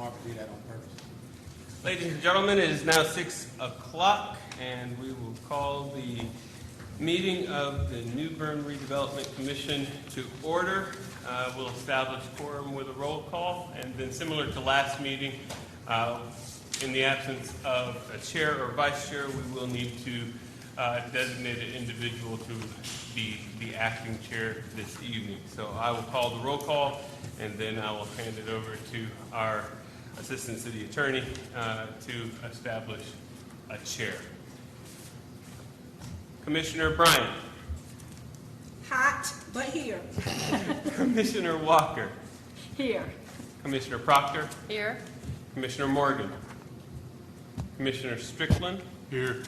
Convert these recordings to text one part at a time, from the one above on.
Mark did that on purpose. Ladies and gentlemen, it is now 6 o'clock, and we will call the meeting of the New Bern Redevelopment Commission to order. We'll establish quorum with a roll call, and then similar to last meeting, in the absence of a chair or vice chair, we will need to designate an individual to be the acting chair this evening. So I will call the roll call, and then I will hand it over to our Assistant City Attorney to establish a chair. Commissioner Bryant. Hot, but here. Commissioner Walker. Here. Commissioner Proctor. Here. Commissioner Morgan. Commissioner Strickland. Here.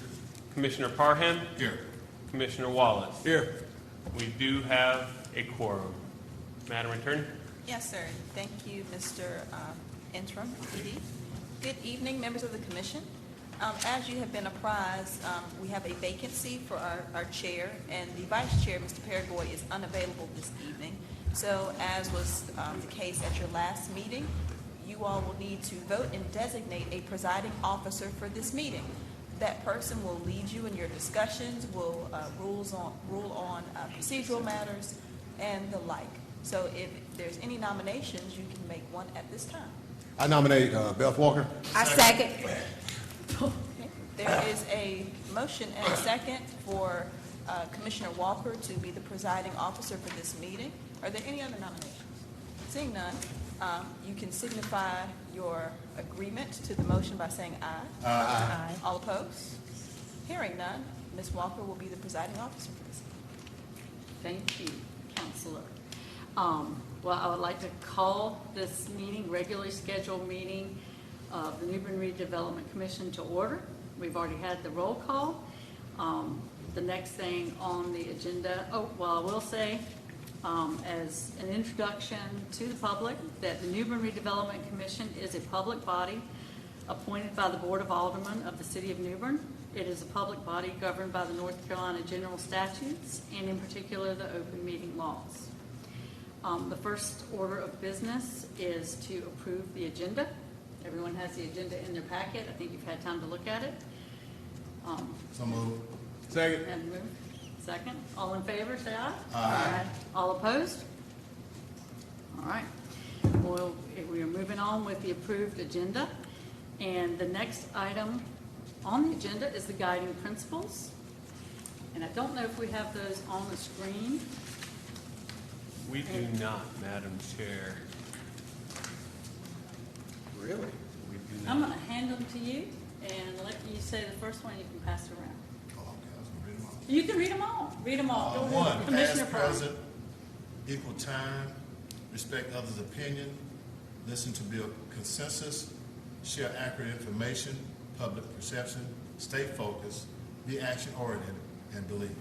Commissioner Parham. Here. Commissioner Wallace. Here. We do have a quorum. Madam Attorney. Yes, sir. Thank you, Mr. Interim PD. Good evening, members of the Commission. As you have been apprised, we have a vacancy for our chair, and the vice chair, Mr. Paragoy, is unavailable this evening. So as was the case at your last meeting, you all will need to vote and designate a presiding officer for this meeting. That person will lead you in your discussions, will rule on procedural matters and the like. So if there's any nominations, you can make one at this time. I nominate Beth Walker. I second. Okay. There is a motion and a second for Commissioner Walker to be the presiding officer for this meeting. Are there any other nominations? Seeing none, you can signify your agreement to the motion by saying aye. Aye. All opposed? Hearing none, Ms. Walker will be the presiding officer for this meeting. Thank you, Counselor. Well, I would like to call this meeting, regularly scheduled meeting of the New Bern Redevelopment Commission to order. We've already had the roll call. The next thing on the agenda, I will say, as an introduction to the public, that the New Bern Redevelopment Commission is a public body appointed by the Board of Aldermen of the City of New Bern. It is a public body governed by the North Carolina General Statutes, and in particular, the open meeting laws. The first order of business is to approve the agenda. Everyone has the agenda in their packet. I think you've had time to look at it. So moved. Second. And move. Second. All in favor, say aye. Aye. All opposed? All right. Well, we are moving on with the approved agenda. And the next item on the agenda is the guiding principles. And I don't know if we have those on the screen. We do not, Madam Chair. Really? We do I'm not. going to hand them to you and let you say the first one. You can pass it around. Oh, okay. I was gonna read them all. You can read them all. Read them all. Go ahead. One, Commissioner past, Parham. present, equal time, respect others' opinion, listen to build consensus, share accurate information, public perception, stay focused, be action-oriented, and believe.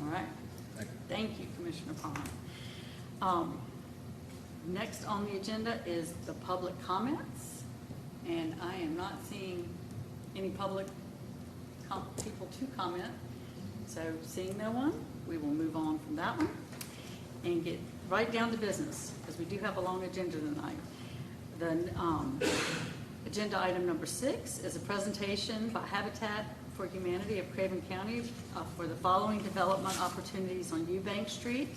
All right. Thank you. Thank you, Commissioner Parham. Next on the agenda is the public comments, and I am not seeing any public people to comment. So seeing no one, we will move on from that one and get right down to business, because we do have a long agenda tonight. The agenda item number 6 is a presentation by Habitat for Humanity of Craven County for the following development opportunities on Eubanks Street.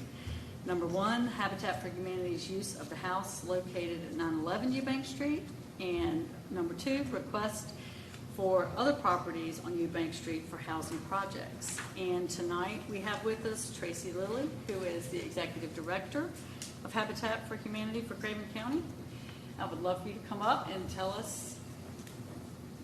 Number 1, Habitat for Humanity's use of the house located at 911 Eubanks Street. And number 2, request for other properties on Eubanks Street for housing projects. And tonight we have with us Tracy Lilly, who is the Executive Director of Habitat for Humanity for Craven County. I would love for you to come up and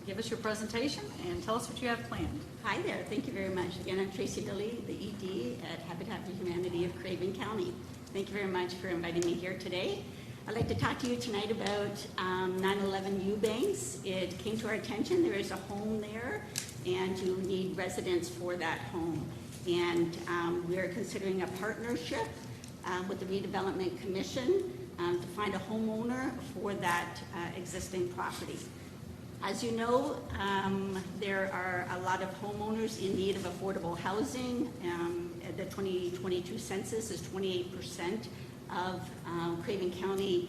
give us your presentation and tell us what you have planned. Hi there. Thank you very much. Again, I'm Tracy Lilly, the ED at Habitat for Humanity of Craven County. Thank you very much for inviting me here today. I'd like to talk to you tonight about 911 Eubanks. It came to our attention there is a home there, and you need residents for that home. And we are considering a partnership with the Redevelopment Commission to find a homeowner for that existing property. As you know, there are a lot of homeowners in need of affordable housing. The 2022 census is 28% of Craven County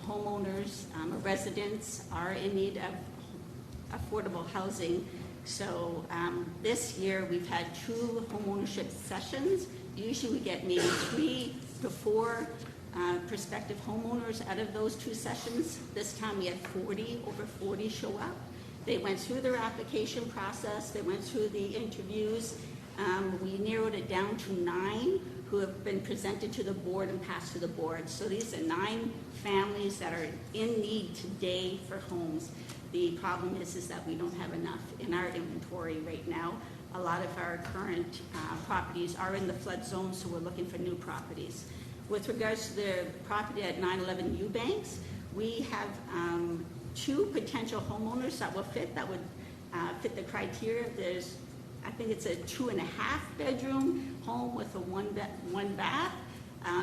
homeowners, residents are in need of affordable housing. So this year, we've had 2 homeownership sessions. Usually we get maybe 3 to 4 prospective homeowners out of those 2 sessions. This time we had over 40 show up. They went through their application process, they went through the interviews. We narrowed it down to 9 who have been presented to the board and passed to the board. So these are 9 families that are in need today for homes. The problem is that we don't have enough in our inventory right now. A lot of our current properties are in the flood zone, so we're looking for new properties. With regards to the property at 911 Eubanks, we have 2 potential homeowners that will fit the criteria. I think it's a 2.5 bedroom home with a 1 bath.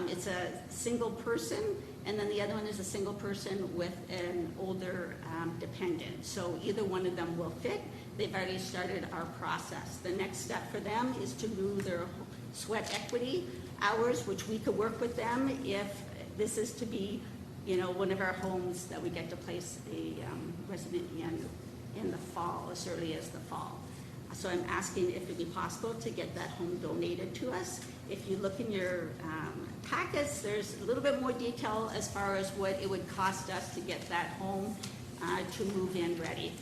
It's a single person, and then the other one is a single person with an older dependent. So either one of them will fit. They've already started our process. The next step for them is to do their sweat equity hours, which we could work with them if this is to be, one of our homes that we get to place a resident in the fall, as early as the fall. So I'm asking if it'd be possible to get that home donated to us. If you look in your packets, there's a little bit more detail as far as what it would cost us to get that home to move in ready.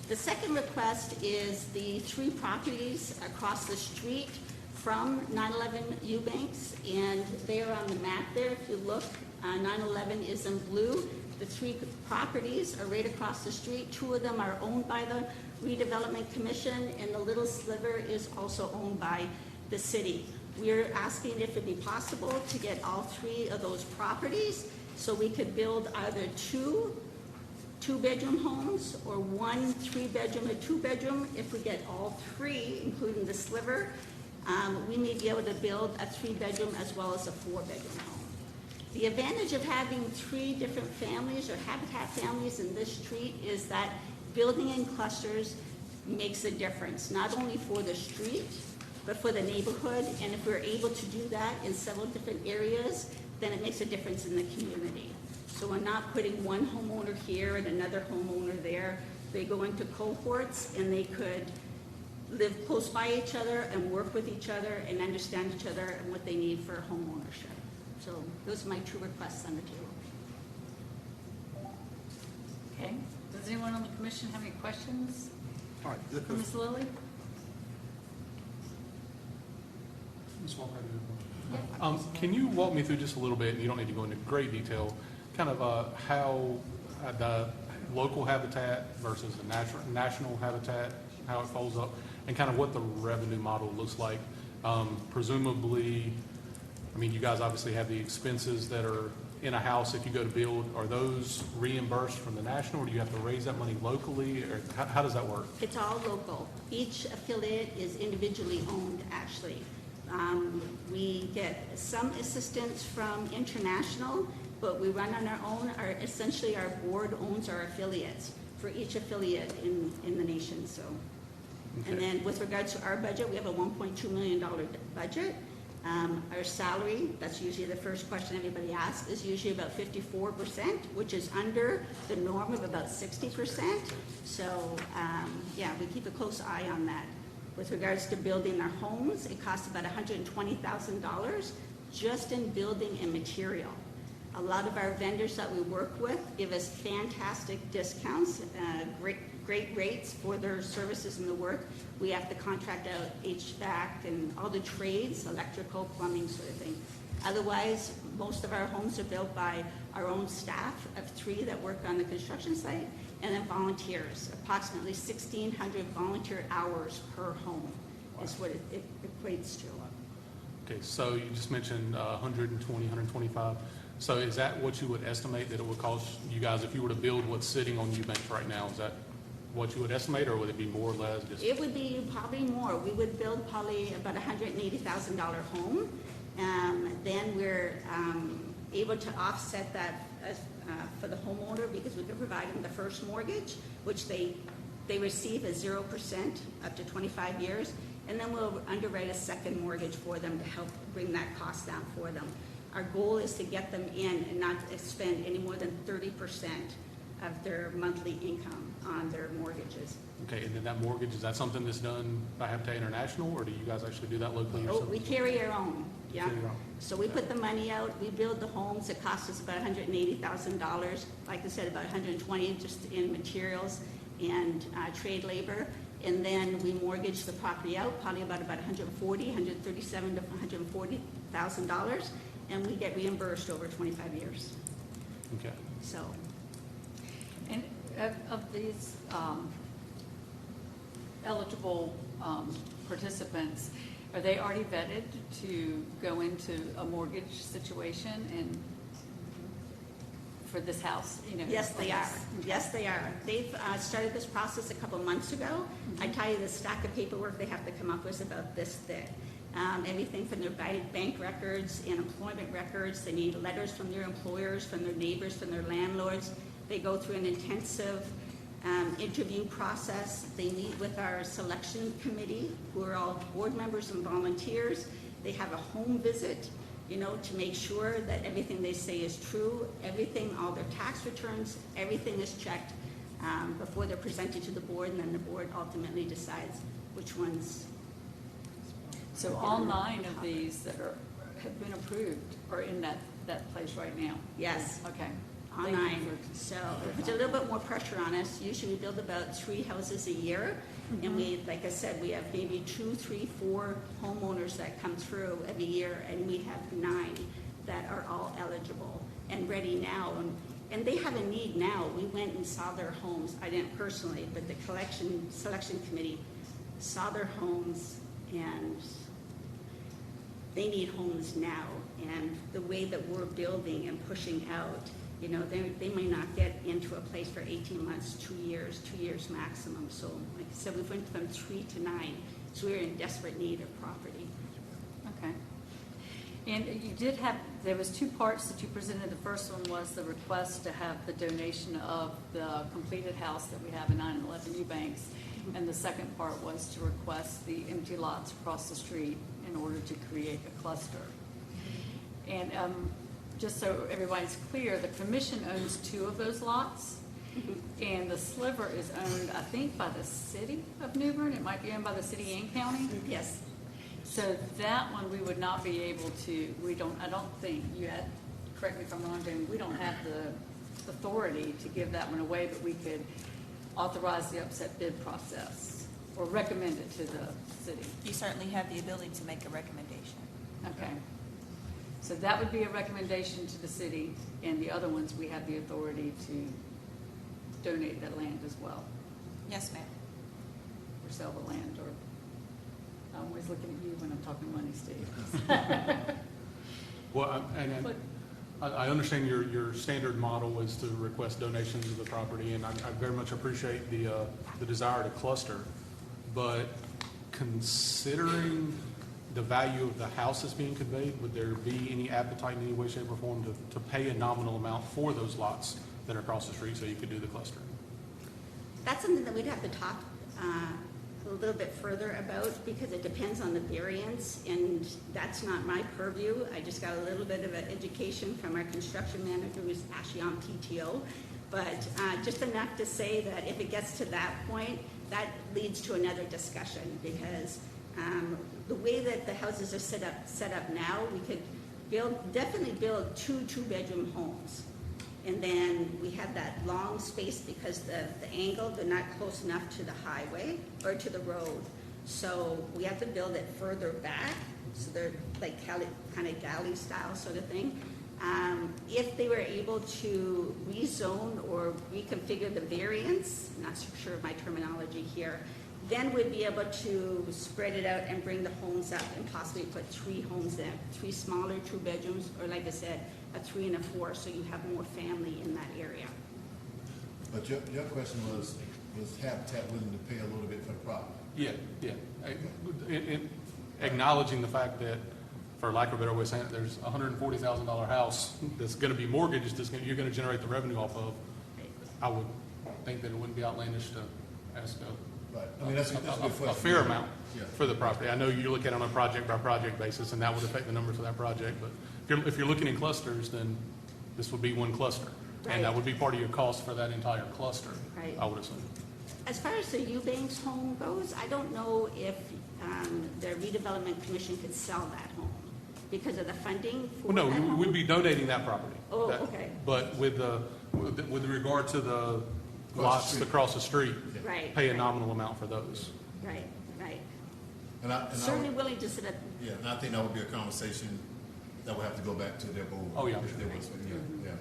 The second request is the 3 properties across the street from 911 Eubanks, and they are on the map there. If you look, 911 is in blue. The 3 properties are right across the street. 2 of them are owned by the Redevelopment Commission, and the little sliver is also owned by the city. We're asking if it'd be possible to get all 3 of those properties so we could build either 2 2-bedroom homes or 1 3-bedroom or 2-bedroom. If we get all 3, including the sliver, we may be able to build a 3-bedroom as well as a 4-bedroom home. The advantage of having 3 different families or habitat families in this street is that building in clusters makes a difference, not only for the street, but for the neighborhood. And if we're able to do that in several different areas, then it makes a difference in the community. So we're not putting one homeowner here and another homeowner there. They go into cohorts and they could live close by each other and work with each other and understand each other and what they need for home ownership. So those are my 2 requests on the table. Okay. Does anyone on the commission have any questions All right, for Ms. Lilly? Ms. Walker, I do have one. Can you walk me through just a little bit, and you don't need to go into great detail, kind of how the local habitat versus the national habitat, how it folds up, and kind of what the revenue model looks like? Presumably, you guys obviously have the expenses that are in a house if you go to build. Are those reimbursed from the national, or do you have to raise that money locally, or how does that work? It's all local. Each affiliate is individually owned, actually. We get some assistance from international, but we run on our own. Essentially, our board owns our affiliates for each affiliate in the nation. So, Okay. And then with regards to our budget, we have a $1.2 million budget. Our salary, that's usually the first question everybody asks, is usually about 54%, which is under the norm of about 60%. So, we keep a close eye on that. With regards to building our homes, it costs about $120,000 just in building and material. A lot of our vendors that we work with give us fantastic discounts, great rates for their services and the work. We have to contract out HVAC and all the trades, electrical, plumbing, sort of thing. Otherwise, most of our homes are built by our own staff of 3 that work on the construction site, and then volunteers. Approximately 1,600 volunteer hours per home is what it equates to. Okay, so you just mentioned 120, 125. So is that what you would estimate that it would cost you guys if you were to build what's sitting on Eubanks right now? Is that what you would estimate, or would it be more or less? It would be probably more. We would build probably about $180,000 home. Then we're able to offset that for the homeowner because we can provide them the first mortgage, which they receive at 0% up to 25 years. And then we'll underwrite a second mortgage for them to help bring that cost down for them. Our goal is to get them in and not spend any more than 30% of their monthly income on their mortgages. Okay, and then that mortgage, is that something that's done by Habitat International, or do you guys actually do that locally Oh, yourselves? we carry our own, yeah. Carry your own. So we put the money out, we build the homes, it costs us about $180,000. Like I said, about $120 just in materials and trade labor. And then we mortgage the property out, probably about $137,000 to $140,000, and we get reimbursed over 25 years. Okay. So, And of these eligible participants, are they already vetted to go into a mortgage situation and for this house, you know? yes, they are. Yes, they are. They've started this process a couple months ago. I tell you, the stack of paperwork they have to come up with is about this thick. Everything from their bank records and employment records. They need letters from their employers, from their neighbors, from their landlords. They go through an intensive interview process. They meet with our selection committee, who are all board members and volunteers. They have a home visit, you know, to make sure that everything they say is true. Everything, all their tax returns, everything is checked before they're presented to the board, and then the board ultimately decides which ones. So all 9 of these that have been approved are in that place right now? Yes. Okay. On Thank you 9. for- So it puts a little bit more pressure on us. Usually we build about 3 houses a year. And we, like I said, we have maybe 2, 3, 4 homeowners that come through every year, and we have 9 that are all eligible and ready now. And they have a need now. We went and saw their homes. I didn't personally, but the selection committee saw their homes, and they need homes now. And the way that we're building and pushing out, you know, they may not get into a place for 18 months, 2 years maximum. So like I said, we went from 3 to 9. So we're in desperate need of property. Okay. And you did have, there was 2 parts that you presented. The first one was the request to have the donation of the completed house that we have in 911 Eubanks. And the second part was to request the empty lots across the street in order to create a cluster. And just so everybody's clear, the commission owns 2 of those lots. And the sliver is owned, I think, by the city of New Bern. It might be owned by the city and county. Yes. So that one, we would not be able to, I don't think, you had, correct me if I'm wrong, Jane, we don't have the authority to give that one away, but we could authorize the upset bid process or recommend it to the city. You certainly have the ability to make a recommendation. Okay. So that would be a recommendation to the city, and the other ones, we have the authority to donate that land as well, Yes, ma'am. or sell the land, or, I'm always looking at you when I'm talking money, Steve. Well, I understand your standard model is to request donations of the property, and I very much appreciate the desire to cluster. But considering the value of the house that's being conveyed, would there be any appetite in any way, shape, or form to pay a nominal amount for those lots that are across the street so you could do the cluster? That's something that we'd have to talk a little bit further about, because it depends on the variance, and that's not my purview. I just got a little bit of an education from our construction manager, who's actually on PTO, but just enough to say that if it gets to that point, that leads to another discussion, because the way that the houses are set up now, we could definitely build 2 two-bedroom homes. And then we have that long space because the angle, they're not close enough to the highway or to the road. So we have to build it further back, so they're like kind of galley style sort of thing. If they were able to rezone or reconfigure the variance, I'm not so sure of my terminology here, then we'd be able to spread it out and bring the homes up and possibly put 3 homes in, 3 smaller 2 bedrooms, or like I said, a 3 and a 4, so you have more family in that area. But your question was Habitat willing to pay a little bit for the property? Yeah. Acknowledging the fact that, for lack of a better way of saying it, there's a $140,000 house that's going to be mortgaged, you're going to generate the revenue off of. I would think that it wouldn't be outlandish to ask Right. I mean, that's a good question. a fair amount Yeah. for the property. I know you look at it on a project-by-project basis, and that would affect the numbers of that project, but if you're looking in clusters, then this would be one cluster. And that Right. would be part of your cost for that entire cluster, Right. I would assume. As far as the Eubanks home goes, I don't know if the Redevelopment Commission could sell that home because of the funding for Well, no, that home. we'd be donating that property. Oh, That- okay. But with regard to the lots across the street, Right, pay a right. nominal amount for those. Right, right. And I Certainly would- willing to sit at, Yeah, and I think that would be a conversation that would have to go back to their board. Oh, yeah, If sure. there was- Yeah, yeah.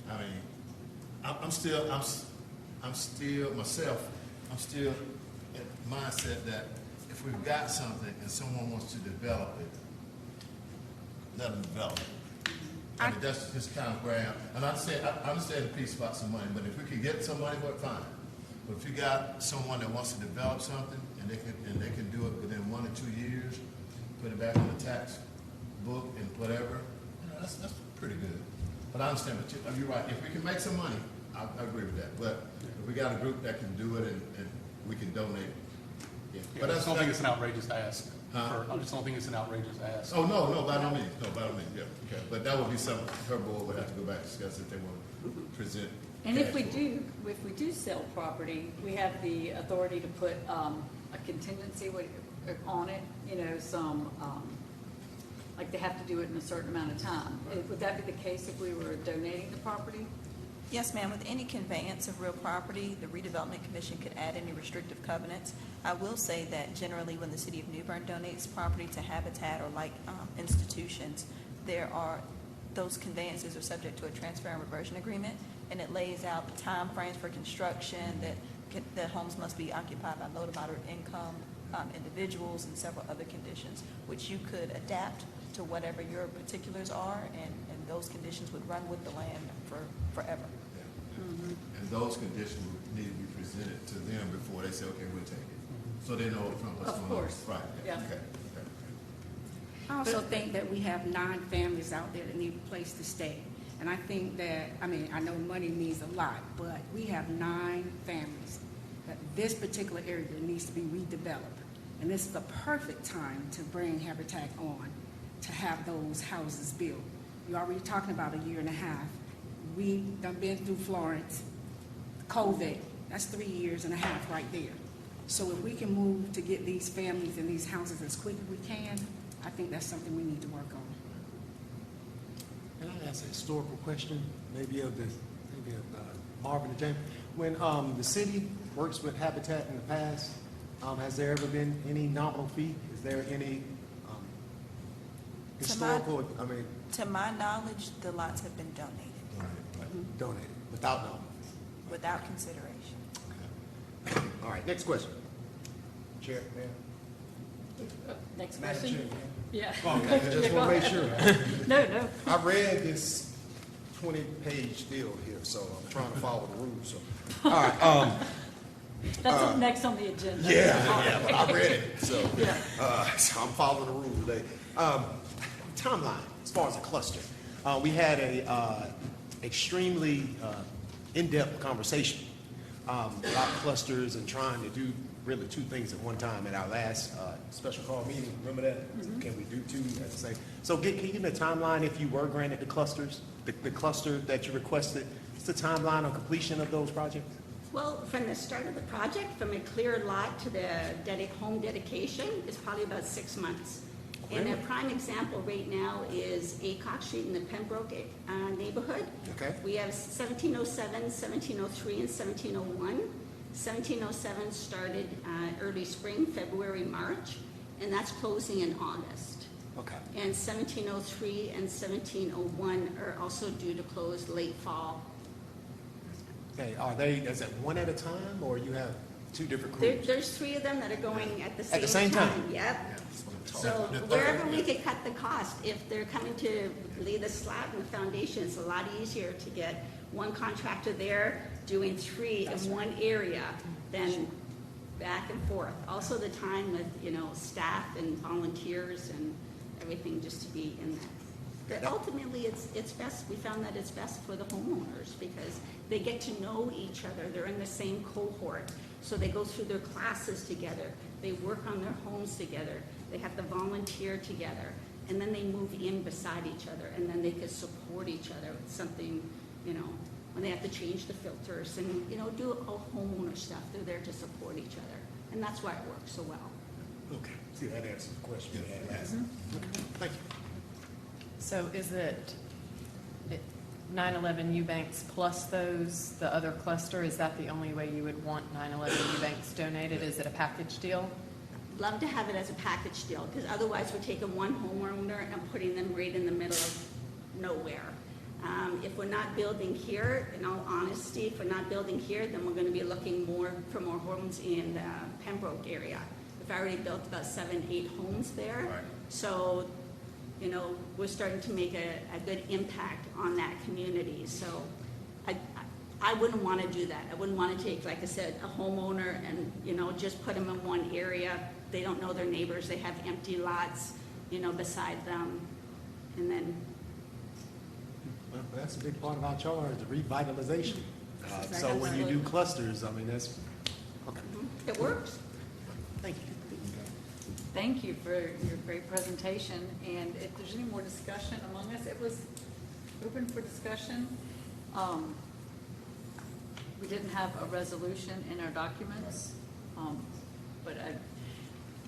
I mean, I'm still myself, I'm still in mindset that if we've got something and someone wants to develop it, let them develop it. I mean, that's just kind of where I am. And I understand the piece about some money, but if we could get some money, well, fine. But if you got someone that wants to develop something and they can do it within 1 or 2 years, put it back on the tax book and whatever, that's pretty good. But I understand, but you're right. If we can make some money, I agree with that. But if we got a group that can do it and we can donate, yeah. Yeah, But I just don't think it's an outrageous ask. Huh? I just don't think it's an outrageous ask. Oh, no, by no means, yeah, okay. But that would be something her board would have to go back and discuss if they want to present. And if cash we flow. do sell property, we have the authority to put a contingency on it, like they have to do it in a certain amount of time. Would that be the case if we were donating the property? Yes, ma'am. With any conveyance of real property, the Redevelopment Commission could add any restrictive covenants. I will say that generally when the city of New Bern donates property to Habitat or like institutions, those conveyances are subject to a transfer and reversion agreement, and it lays out the timeframes for construction, that homes must be occupied by low to moderate income individuals and several other conditions, which you could adapt to whatever your particulars are, and those conditions would run with the land forever. Yeah. And those conditions would need to be presented to them before they say, okay, we'll take it. So they know from what's Of going on. course. Right, Yeah. okay. I also think that we have 9 families out there that need a place to stay. And I think that, I mean, I know money means a lot, but we have 9 families that this particular area needs to be redeveloped. And this is the perfect time to bring Habitat on, to have those houses built. You're already talking about a 1.5 years. We done been through Florence, COVID, that's 3.5 years right there. So if we can move to get these families and these houses as quick as we can, I think that's something we need to work on. Can I ask a historical question, maybe of Marvin and James? When the city works with Habitat in the past, has there ever been any nominal fee? Is there any historical, To my knowledge, the lots have been donated donated, without nominal fee? without consideration. Okay. All right, next question. Chair, Mayor? Next Madam question? Chair, Yeah. Okay, I just Yeah, want go to make ahead. sure. No. I read this 20-page deal here, so I'm trying to follow the rules. So, all right. That's up next on the agenda. Yeah, but I read it, so, Yeah. so I'm following the rules today. Timeline, as far as a cluster. We had a extremely in-depth conversation about clusters and trying to do really 2 things at one time at our last special call meeting. Remember that? Can we do 2 at the same? So can you give me a timeline if you were granted the clusters, the cluster that you requested? What's the timeline on completion of those projects? well, from the start of the project, from a clear lot to the home dedication, is probably about 6 months. And a prime example right now is Acock Street in the Pembroke neighborhood. Okay. We have 1707, 1703, and 1701. 1707 started early spring, February, March, and that's closing in August. Okay. And 1703 and 1701 are also due to close late fall. Okay, is it one at a time, or you have 2 different crews? There's 3 of them that are going at the same time. At the same time? Yep. So The third- wherever we could cut the cost, if they're coming to lay the slab and the foundation, it's a lot easier to get one contractor there doing 3 in one area than back and forth. Also the time with, staff and volunteers and everything just to be in that. But ultimately, it's best, we found that it's best for the homeowners because they get to know each other. They're in the same cohort. So they go through their classes together. They work on their homes together. They have to volunteer together, and then they move in beside each other, and then they could support each other with something, you know, when they have to change the filters and, you know, do a homeowner stuff. They're there to support each other, and that's why it works so well. Okay, see, that answers the question you had asked. Thank you. So is it 9/11 Eubanks plus those, the other cluster? Is that the only way you would want 9/11 Eubanks donated? Is it a package deal? Love to have it as a package deal, because otherwise we're taking one homeowner and putting them right in the middle of nowhere. If we're not building here, in all honesty, if we're not building here, then we're gonna be looking more for more homes in the Pembroke area. We've already built about 7, 8 homes there. Right. So, you know, we're starting to make a good impact on that community. So I wouldn't want to do that. I wouldn't want to take, like I said, a homeowner and, you know, just put them in one area. They don't know their neighbors. They have empty lots, you know, beside them. And then, Well, that's a big part of our charge, the revitalization. That's So when you do absolutely. clusters, I mean, that's, okay, it works. thank you. Thank you for your great presentation, and if there's any more discussion among us, it was open for discussion. We didn't have a resolution in our documents, but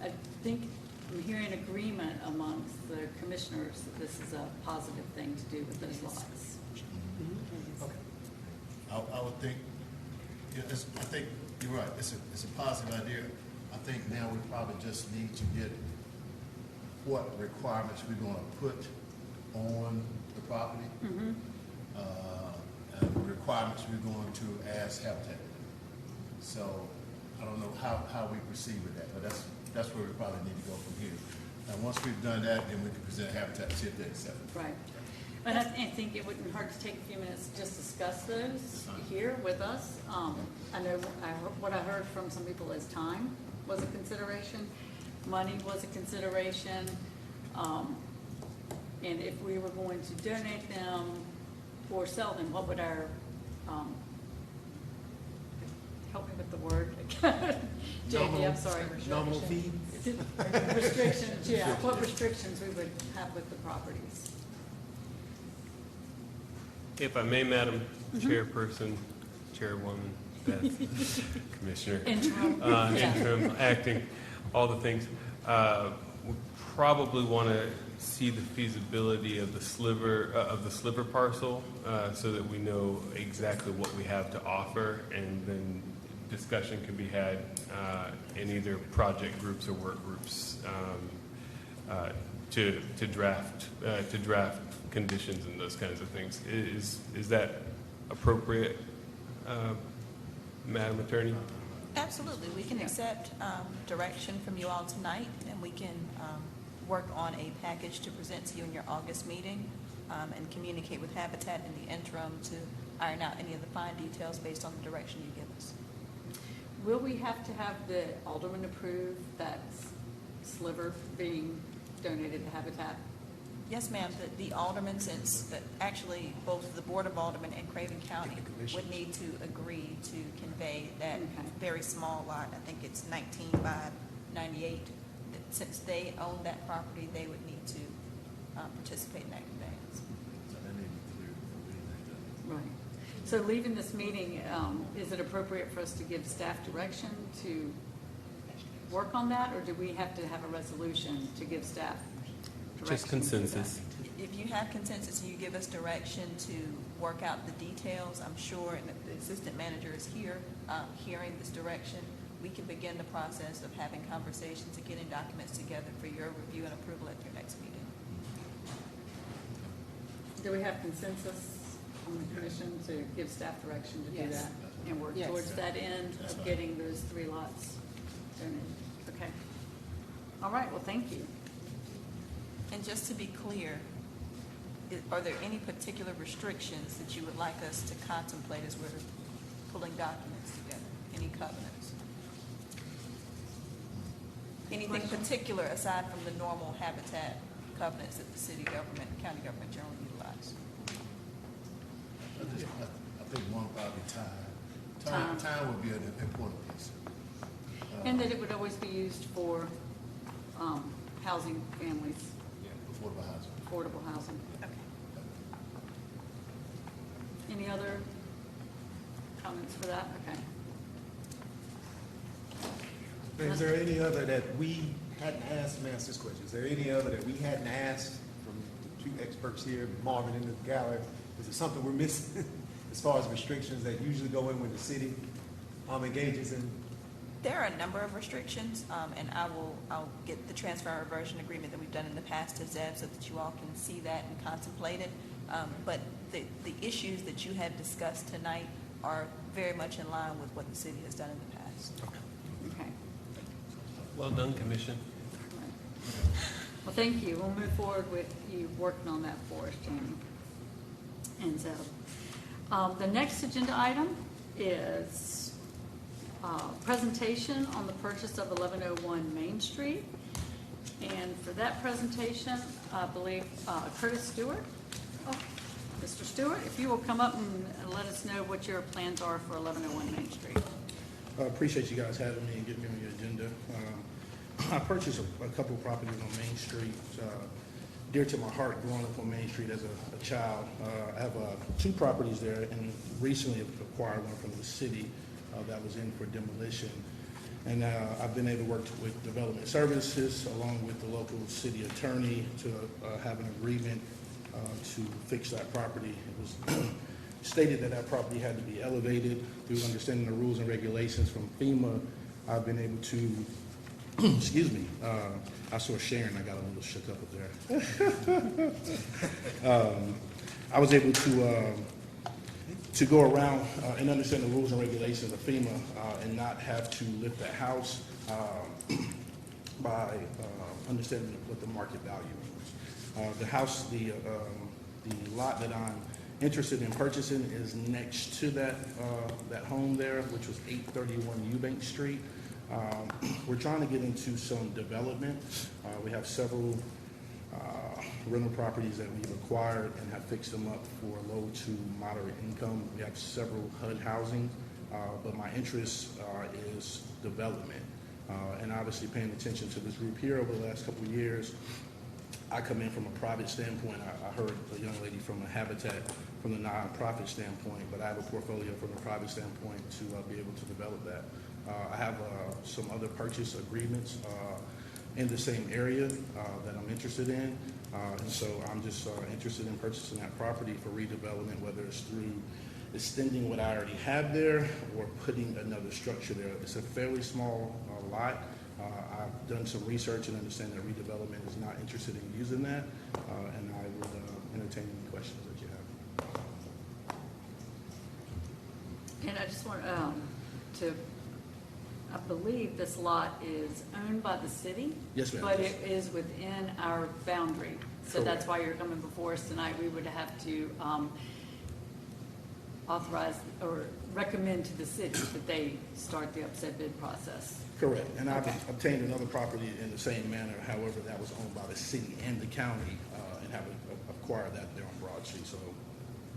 I think I'm hearing agreement amongst the commissioners that this is a positive thing to do with those lots. I would think, I think you're right, it's a positive idea. I think now we probably just need to get what requirements we're gonna put on the property. And the requirements we're going to ask Habitat. So I don't know how we proceed with that, but that's where we probably need to go from here. And once we've done that, then we can present Habitat and see if they accept it. Right. And I think it wouldn't hurt to take a few minutes to just discuss those here with us. I know what I heard from some people is time was a consideration, money was a consideration, and if we were going to donate them or sell them, what would our, help me with the word, JD, I'm sorry. Nominal fee? Restrictions, yeah, what restrictions we would have with the properties. If I may, Madam Chairperson, Chairwoman, Beth, Commissioner. Interim. Yeah. Interim, acting, all the things. We probably want to see the feasibility of the sliver parcel, so that we know exactly what we have to offer, and then discussion can be had in either project groups or work groups to draft conditions and those kinds of things. Is that appropriate, Madam Attorney? Absolutely. We can accept direction from you all tonight, and we can work on a package to present to you in your August meeting, and communicate with Habitat in the interim to iron out any of the fine details based on the direction you give us. Will we have to have the alderman approve that sliver being donated to Habitat? Yes, ma'am. The aldermen, since actually both the Board of Aldermen and Craven County would need to agree to convey that Okay. very small lot. I think it's 19 by 98. Since they own that property, they would need to participate in that conveyance. So that need to be clear before we anything done. Right. So leaving this meeting, is it appropriate for us to give staff direction to work on that, or do we have to have a resolution to give staff direction? Just consensus. If you have consensus and you give us direction to work out the details, I'm sure, and the assistant manager is here, hearing this direction, we can begin the process of having conversations and getting documents together for your review and approval at your next meeting. Do we have consensus on the commission to give staff direction to do Yes. that? And work Yes. towards that end of getting those 3 lots donated? Okay. All right, well, thank you. And just to be clear, are there any particular restrictions that you would like us to contemplate as we're pulling documents together? Any covenants? Anything particular aside from the normal Habitat covenants that the city government and county government generally utilize? I think one probably time. Time would be an important piece. And that it would always be used for housing families, Affordable housing. affordable housing. Okay. Any other comments for that? Okay. Is there any other that we hadn't asked, let me ask this question, is there any other that we hadn't asked from the two experts here, Marvin in the gallery? Is there something we're missing as far as restrictions that usually go in when the city engages in? There are a number of restrictions, and I'll get the transfer and reversion agreement that we've done in the past to Zeb so that you all can see that and contemplate it. But the issues that you had discussed tonight are very much in line with what the city has done in the past. Okay. Well done, Commission. Well, thank you. We'll move forward with you working on that for us, Jamie. And so, the next agenda item is presentation on the purchase of 1101 Main Street. And for that presentation, I believe Curtis Stewart. Oh, Mr. Stewart, if you will come up and let us know what your plans are for 1101 Main Street. I appreciate you guys having me and getting me on your agenda. I purchased a couple of properties on Main Street, dear to my heart growing up on Main Street as a child. I have 2 properties there and recently acquired one from the city that was in for demolition. And I've been able to work with Development Services along with the local city attorney to have an agreement to fix that property. It was stated that that property had to be elevated through understanding the rules and regulations from FEMA. I've been able to, excuse me, I saw Sharon, I got a little shook up there. I was able to go around and understand the rules and regulations of FEMA and not have to lift that house by understanding what the market value is. The house, the lot that I'm interested in purchasing is next to that home there, which was 831 Eubanks Street. We're trying to get into some development. We have several rental properties that we've acquired and have fixed them up for low to moderate income. We have several HUD housing, but my interest is development. And obviously paying attention to this group here over the last couple of years, I come in from a private standpoint. I heard a young lady from a Habitat from the nonprofit standpoint, but I have a portfolio from a private standpoint to be able to develop that. I have some other purchase agreements in the same area that I'm interested in. And so I'm just interested in purchasing that property for redevelopment, whether it's through extending what I already have there or putting another structure there. It's a fairly small lot. I've done some research and understand that redevelopment is not interested in using that, and I would entertain any questions that you have. And I just want I believe this lot is owned by the city. Yes, ma'am. But it is within our boundary. So Correct. that's why you're coming before us tonight. We would have to authorize or recommend to the city that they start the upset bid process. Correct, and I've Okay. obtained another property in the same manner, however, that was owned by the city and the county, and have acquired that there on Broad Street. So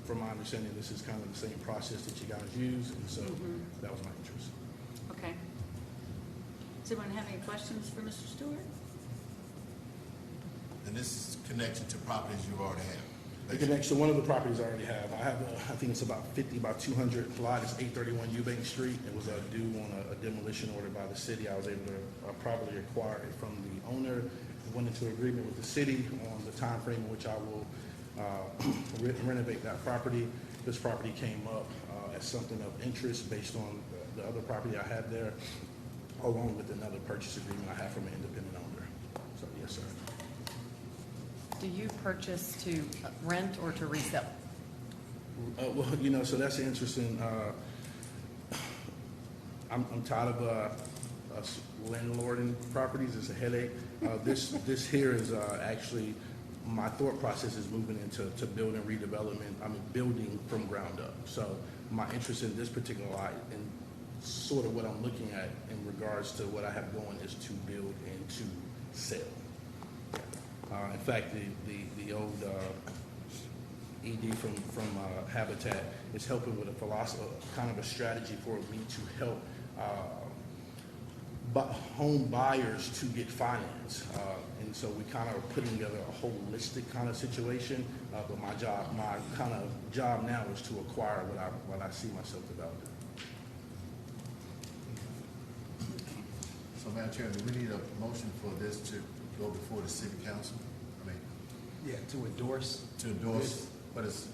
from my understanding, this is kind of the same process that you guys use, and so that was my interest. Okay. Does anyone have any questions for Mr. Stewart? And this is connected to properties you already have. It connects to one of the properties I already have. I have, I think it's about 50 by 200 lot. It's 831 Eubanks Street. It was due on a demolition order by the city. I was able to properly acquire it from the owner. I went into agreement with the city on the time frame in which I will renovate that property. This property came up as something of interest based on the other property I had there, along with another purchase agreement I have from an independent owner. So, yes, sir. Do you purchase to rent or to resell? Well, you know, so that's interesting. I'm tired of us landlording properties. It's a headache. This here is actually, my thought process is moving into building redevelopment. I mean, building from ground up. So my interest in this particular lot and sort of what I'm looking at in regards to what I have going is to build and to sell. In fact, the old ED from Habitat is helping with a philosophy, kind of a strategy for me to help home buyers to get finance. And so we kind of are putting together a holistic kind of situation. But my kind of job now is to acquire what I see myself developing. So, Madam Chair, do we need a motion for this to go before the city council? I mean, Yeah, to endorse. to endorse, but it's,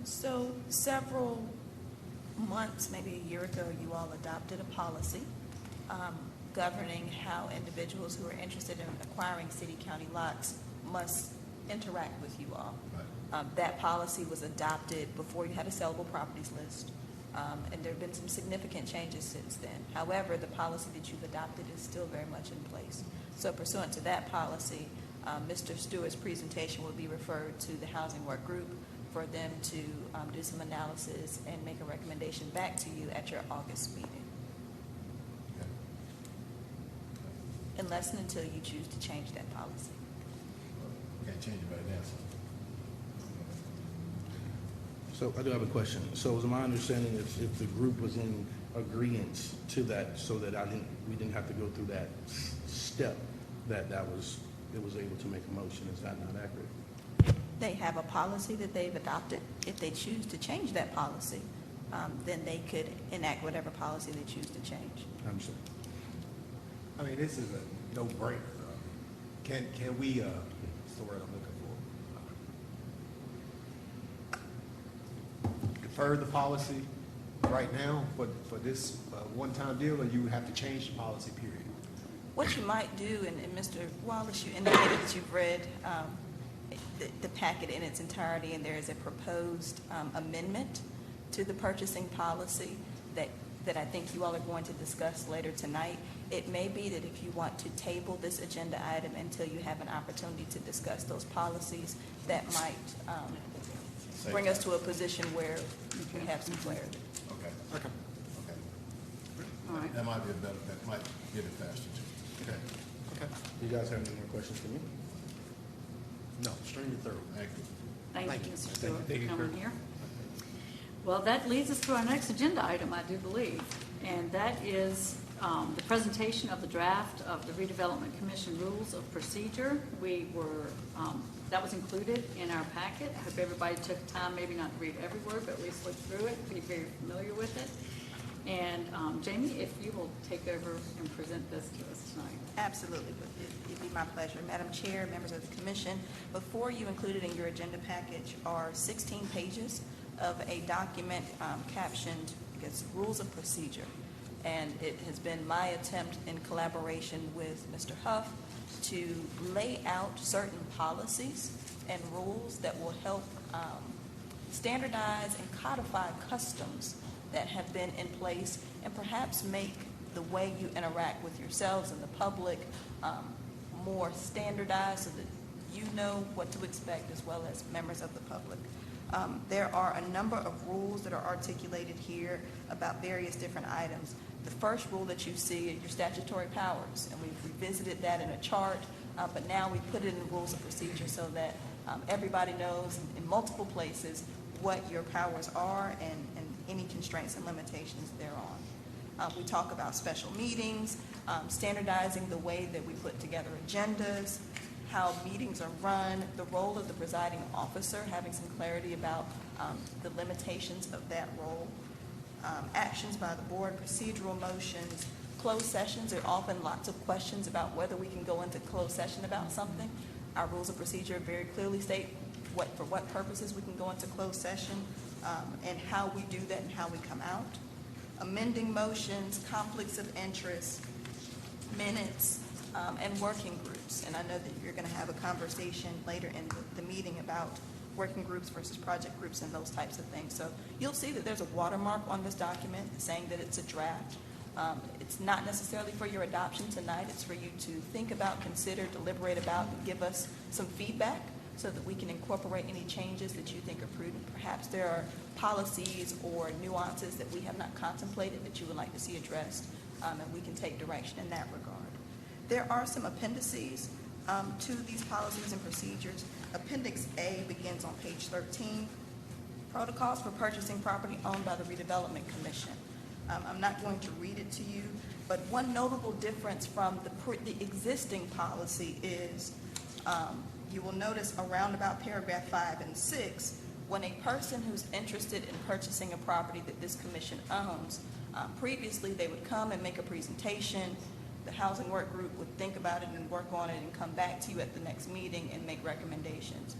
So several months, maybe a year ago, you all adopted a policy governing how individuals who are interested in acquiring city-county lots must interact with you all. right. That policy was adopted before you had a sellable properties list, and there have been some significant changes since then. However, the policy that you've adopted is still very much in place. So pursuant to that policy, Mr. Stewart's presentation will be referred to the Housing Work Group for them to do some analysis and make a recommendation back to you at your August meeting, Okay. unless and until you choose to change that policy. Can't change it right now, so. So I do have a question. So is my understanding if the group was in agreement to that, so that we didn't have to go through that step, it was able to make a motion, is that not accurate? They have a policy that they've adopted. If they choose to change that policy, then they could enact whatever policy they choose to change. I'm sorry. I mean, this is a no-brainer. Can we, what's the word I'm looking for? Defer the policy right now for this one-time deal, or you have to change the policy, period? What you might do, and Mr. Wallace, you indicated that you've read the packet in its entirety, and there is a proposed amendment to the purchasing policy that I think you all are going to discuss later tonight. It may be that if you want to table this agenda item until you have an opportunity to discuss those policies, that might bring us to a position where we have some clarity. Okay. Okay. Okay. All right. That might be that might get it faster too. Okay. Okay. Do you guys have any more questions for me? No, extremely thorough. Thank you. Thank Thank you, you. Mr. Thank you. Stewart, Thank you, for coming Kurt. here. Well, that leads us to our next agenda item, I do believe, and that is the presentation of the draft of the Redevelopment Commission Rules of Procedure. That was included in our packet. I hope everybody took time, maybe not to read every word, but at least look through it, be very familiar with it. And Jamie, if you will take over and present this to us tonight. Absolutely. It'd be my pleasure. Madam Chair, members of the commission, before you included in your agenda package are 16 pages of a document captioned, I guess, Rules of Procedure. And it has been my attempt in collaboration with Mr. Huff to lay out certain policies and rules that will help standardize and codify customs that have been in place and perhaps make the way you interact with yourselves and the public more standardized so that you know what to expect as well as members of the public. There are a number of rules that are articulated here about various different items. The first rule that you see are your statutory powers, and we've revisited that in a chart, but now we put it in the rules of procedure so that everybody knows in multiple places what your powers are and any constraints and limitations thereon. We talk about special meetings, standardizing the way that we put together agendas, how meetings are run, the role of the presiding officer, having some clarity about the limitations of that role, actions by the board, procedural motions, closed sessions. There are often lots of questions about whether we can go into closed session about something. Our rules of procedure very clearly state for what purposes we can go into closed session and how we do that and how we come out. Amending motions, conflicts of interest, minutes, and working groups. And I know that you're going to have a conversation later in the meeting about working groups versus project groups and those types of things. So you'll see that there's a watermark on this document saying that it's a draft. It's not necessarily for your adoption tonight. It's for you to think about, consider, deliberate about, and give us some feedback so that we can incorporate any changes that you think are prudent. Perhaps there are policies or nuances that we have not contemplated that you would like to see addressed, and we can take direction in that regard. There are some appendices to these policies and procedures. Appendix A begins on page 13, protocols for purchasing property owned by the Redevelopment Commission. I'm not going to read it to you, but one notable difference from the existing policy is you will notice around about paragraph 5 and 6, when a person who's interested in purchasing a property that this commission owns, previously they would come and make a presentation. The housing work group would think about it and work on it and come back to you at the next meeting and make recommendations.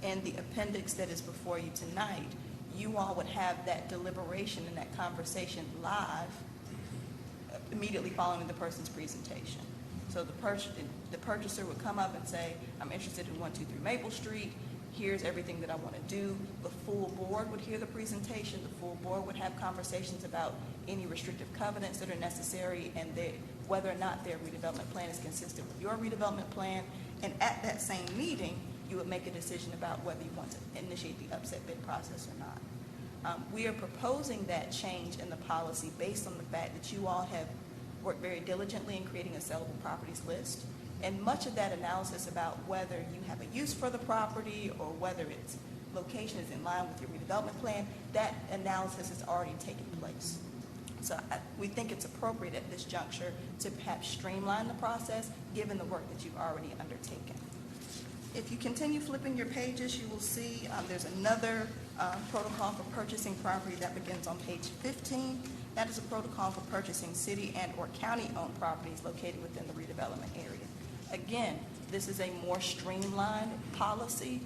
In the appendix that is before you tonight, you all would have that deliberation and that conversation live immediately following the person's presentation. So the purchaser would come up and say, I'm interested in 123 Maple Street. Here's everything that I want to do. The full board would hear the presentation. The full board would have conversations about any restrictive covenants that are necessary and whether or not their redevelopment plan is consistent with your redevelopment plan. And at that same meeting, you would make a decision about whether you want to initiate the upset bid process or not. We are proposing that change in the policy based on the fact that you all have worked very diligently in creating a sellable properties list. And much of that analysis about whether you have a use for the property or whether its location is in line with your redevelopment plan, that analysis has already taken place. So we think it's appropriate at this juncture to perhaps streamline the process given the work that you've already undertaken. If you continue flipping your pages, you will see there's another protocol for purchasing property that begins on page 15. That is a protocol for purchasing city and or county-owned properties located within the redevelopment area. Again, this is a more streamlined policy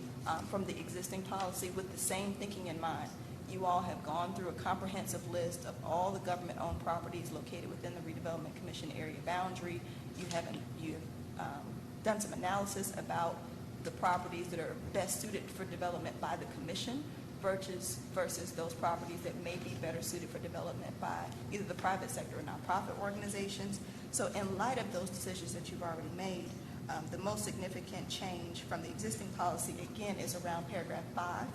from the existing policy with the same thinking in mind. You all have gone through a comprehensive list of all the government-owned properties located within the Redevelopment Commission area boundary. You've done some analysis about the properties that are best suited for development by the commission versus those properties that may be better suited for development by either the private sector or nonprofit organizations. So in light of those decisions that you've already made, the most significant change from the existing policy, again, is around paragraph 5,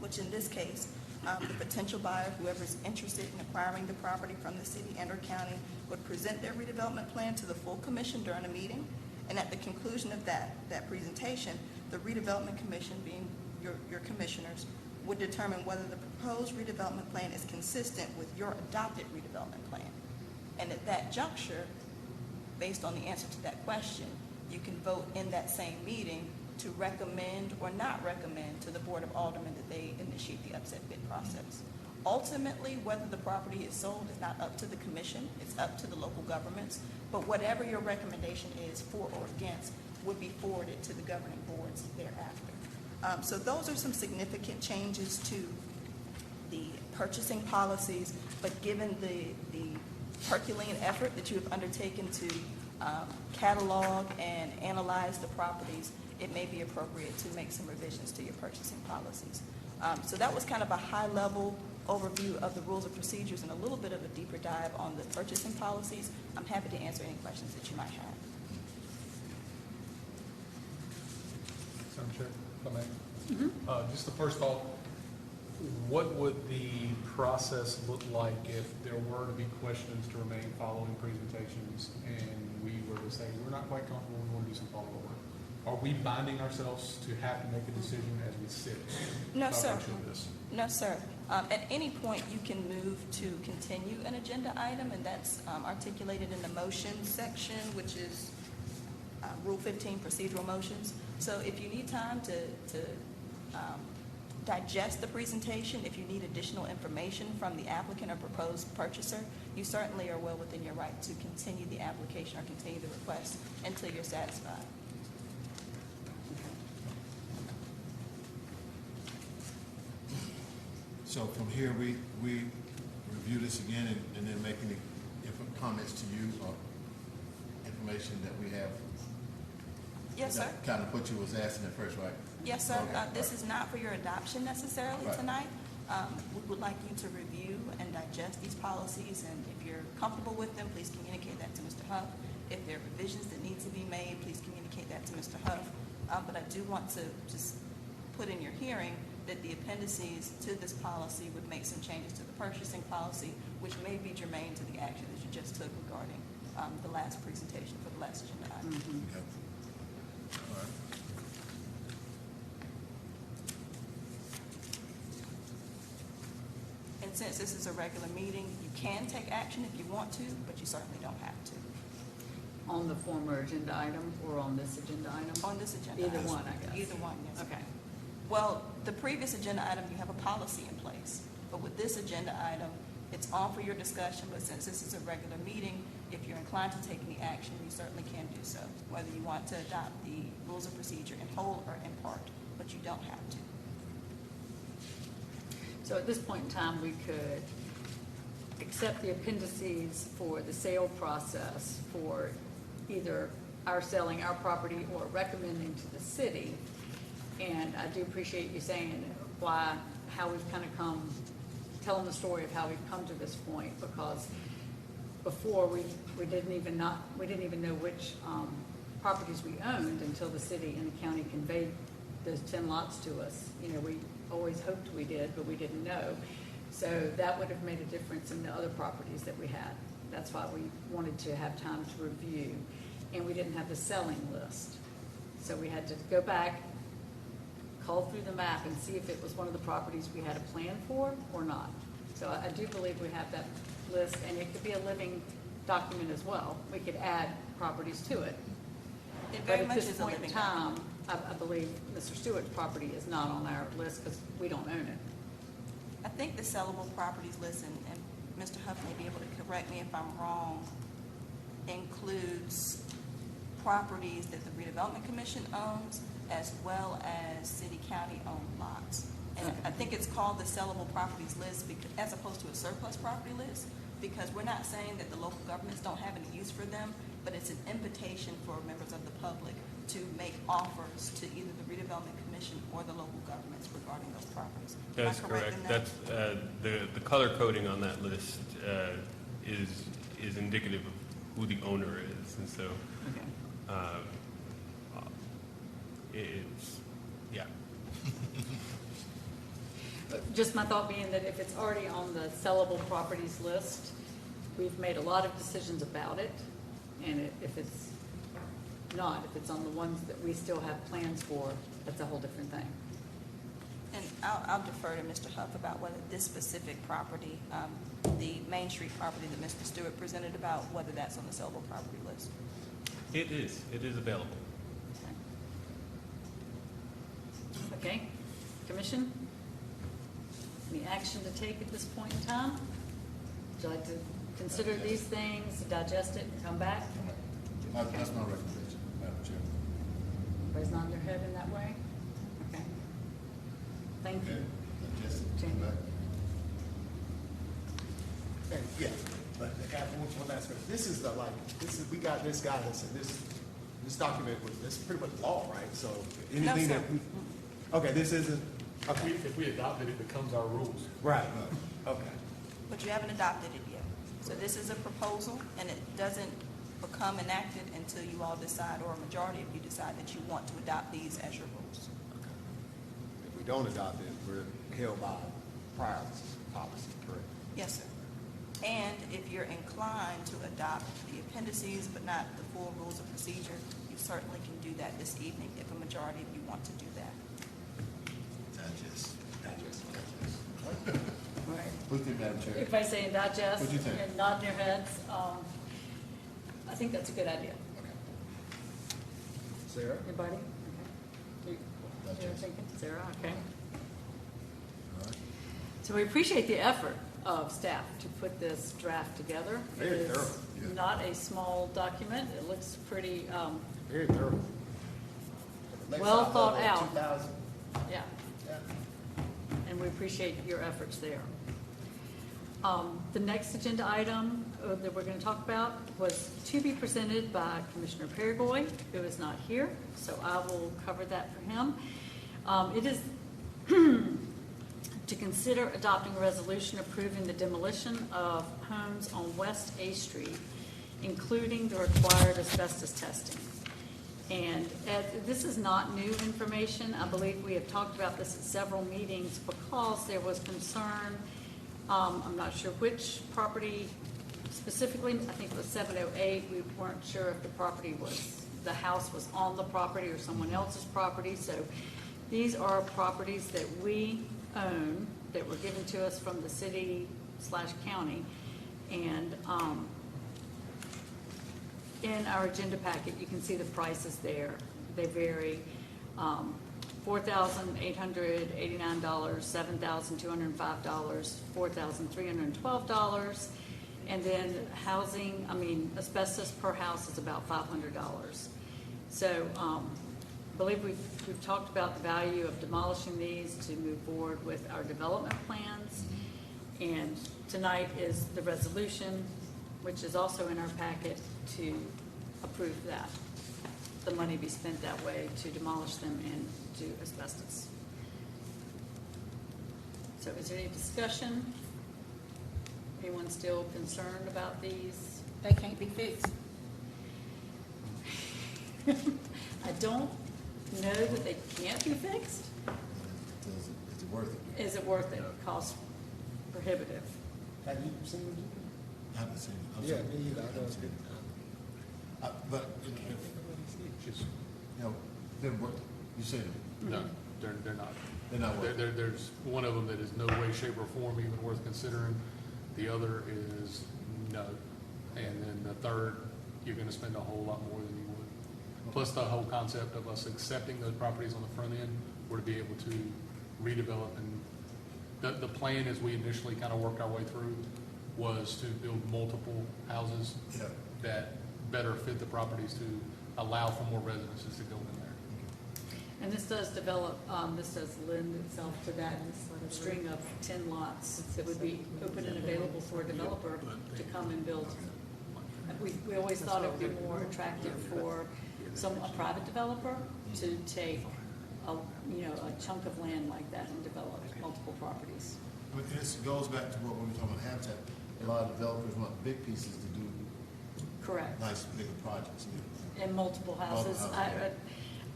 which in this case, the potential buyer, whoever is interested in acquiring the property from the city and or county, would present their redevelopment plan to the full commission during a meeting. And at the conclusion of that presentation, the Redevelopment Commission, being your commissioners, would determine whether the proposed redevelopment plan is consistent with your adopted redevelopment plan. And at that juncture, based on the answer to that question, you can vote in that same meeting to recommend or not recommend to the Board of Aldermen that they initiate the upset bid process. Ultimately, whether the property is sold is not up to the commission, it's up to the local governments, but whatever your recommendation is for or against would be forwarded to the governing boards thereafter. So those are some significant changes to the purchasing policies, but given the Herculean effort that you have undertaken to catalog and analyze the properties, it may be appropriate to make some revisions to your purchasing policies. So that was kind of a high-level overview of the rules of procedures and a little bit of a deeper dive on the purchasing policies. I'm happy to answer any questions that you might have. Madam Chair, if I may. Just the first off, what would the process look like if there were to be questions to remain following presentations and we were to say, we're not quite comfortable, we want to do some follow-up work? Are we binding ourselves to have to make a decision as we sit? No, by sir. virtue of this? No, sir. At any point, you can move to continue an agenda item, and that's articulated in the motions section, which is Rule 15, procedural motions. So if you need time to digest the presentation, if you need additional information from the applicant or proposed purchaser, you certainly are well within your right to continue the application or continue the request until you're satisfied. So from here, we review this again and then make any comments to you or information that we have. Yes, sir. That kind of what you was asking at first, right? Yes, sir. Okay. This is not for your adoption necessarily Right. tonight. We would like you to review and digest these policies, and if you're comfortable with them, please communicate that to Mr. Huff. If there are revisions that need to be made, please communicate that to Mr. Huff. But I do want to just put in your hearing that the appendices to this policy would make some changes to the purchasing policy, which may be germane to the action that you just took regarding the last presentation for the last agenda item. Okay. All right. And since this is a regular meeting, you can take action if you want to, but you certainly don't have to. On the former agenda item or on this agenda item? On this agenda. Either item. one, I guess. Either one, yes. Okay. Well, the previous agenda item, you have a policy in place, but with this agenda item, it's on for your discussion, but since this is a regular meeting, if you're inclined to take any action, you certainly can do so, whether you want to adopt the rules of procedure in whole or in part, but you don't have to. So at this point in time, we could accept the appendices for the sale process for either our selling our property or recommending to the city. And I do appreciate you saying how we've kind of come, telling the story of how we've come to this point, because before we didn't even know which properties we owned until the city and the county conveyed those 10 lots to us. You know, we always hoped we did, but we didn't know. So that would have made a difference in the other properties that we had. That's why we wanted to have time to review. And we didn't have the selling list. So we had to go back, call through the map and see if it was one of the properties we had a plan for or not. So I do believe we have that list, and it could be a living document as well. We could add properties to it. It But very at much this is a point in living time, document. I believe Mr. Stewart's property is not on our list because we don't own it. I think the sellable properties list, and Mr. Huff may be able to correct me if I'm wrong, includes properties that the Redevelopment Commission owns as well as city-county owned lots. And I think it's called the sellable properties list because, as opposed to a surplus property list, because we're not saying that the local governments don't have any use for them, but it's an invitation for members of the public to make offers to either the Redevelopment Commission or the local governments regarding those properties. Am I That's correct. in that? That's, the color coding on that list is indicative of who the owner is, and so it's, yeah. Just my thought being that if it's already on the sellable properties list, we've made a lot of decisions about it. And if it's not, if it's on the ones that we still have plans for, that's a whole different thing. And I'll defer to Mr. Huff about whether this specific property, the Main Street property that Mr. Stewart presented about, whether that's on the sellable property list. It is available. Okay, Commission? Any action to take at this point in time? Would you like to consider these things, digest it, and come back? That's my recommendation, Madam Chair. Everybody's nodding their head in that way? Okay. Thank you. Just Jamie. back. Yeah, but one last question. This is we got this guidance and this document this is pretty much law, right? So anything sir. Okay, this isn't, okay, If we adopt it, it becomes our rules. right, okay. But you haven't adopted it yet. So this is a proposal, and it doesn't become enacted until you all decide, or a majority of you decide that you want to adopt these as your rules. If we don't adopt it, we're held by prior policy, correct? Yes, sir. And if you're inclined to adopt the appendices but not the full rules of procedure, you certainly can do that this evening if a majority of you want to do that. Digest. All right. What do you think, Madam Chair? Everybody saying digest What do you think? and nodding their heads. I think that's a good idea. Sarah? Anybody? Okay. You're thinking, Sarah, okay. So we appreciate the effort of staff to put this draft together. Very It is thorough, yeah. not a small document. It looks pretty, Very thorough. Well thought out. 2000. yeah. And we appreciate your efforts there. The next agenda item that we're going to talk about was to be presented by Commissioner Perigoy, who is not here, so I will cover that for him. It is to consider adopting a resolution approving the demolition of homes on West A Street, including the required asbestos testing. And this is not new information. I believe we have talked about this at several meetings because there was concern. I'm not sure which property specifically. I think it was 708. We weren't sure if the house was on the property or someone else's property. So these are properties that we own that were given to us from the city/county. And in our agenda packet, you can see the prices there. They vary, $4,889, $7,205, $4,312. And then housing, asbestos per house is about $500. So, I believe we've talked about the value of demolishing these to move forward with our development plans. And tonight is the resolution, which is also in our packet, to approve that. The money be spent that way to demolish them and do asbestos. So is there any discussion? Anyone still concerned about these? They can't be fixed. I don't know that they can't be fixed. Is it worth it? Is it worth it? Cost prohibitive. Have you seen it? I haven't seen it. I'm Yeah, sorry. me either. I know it's good. But, they're worth it. You said it. No, they're not. They're not worth it. There's one of them that is no way, shape, or form even worth considering. The other is no. And then the third, you're gonna spend a whole lot more than you would. Plus the whole concept of us accepting those properties on the front end, were to be able to redevelop. And the plan, as we initially kind of worked our way through, was to build multiple houses Yeah. that better fit the properties to allow for more residences to go in there. And this does this does lend itself to that string of 10 lots that would be open and available for a developer to come and build. We always thought it would be more attractive for a private developer to take a chunk of land like that and develop multiple properties. But this goes back to what we were talking about habitat. A lot of developers want big pieces to do Correct. nice, bigger projects. And multiple houses.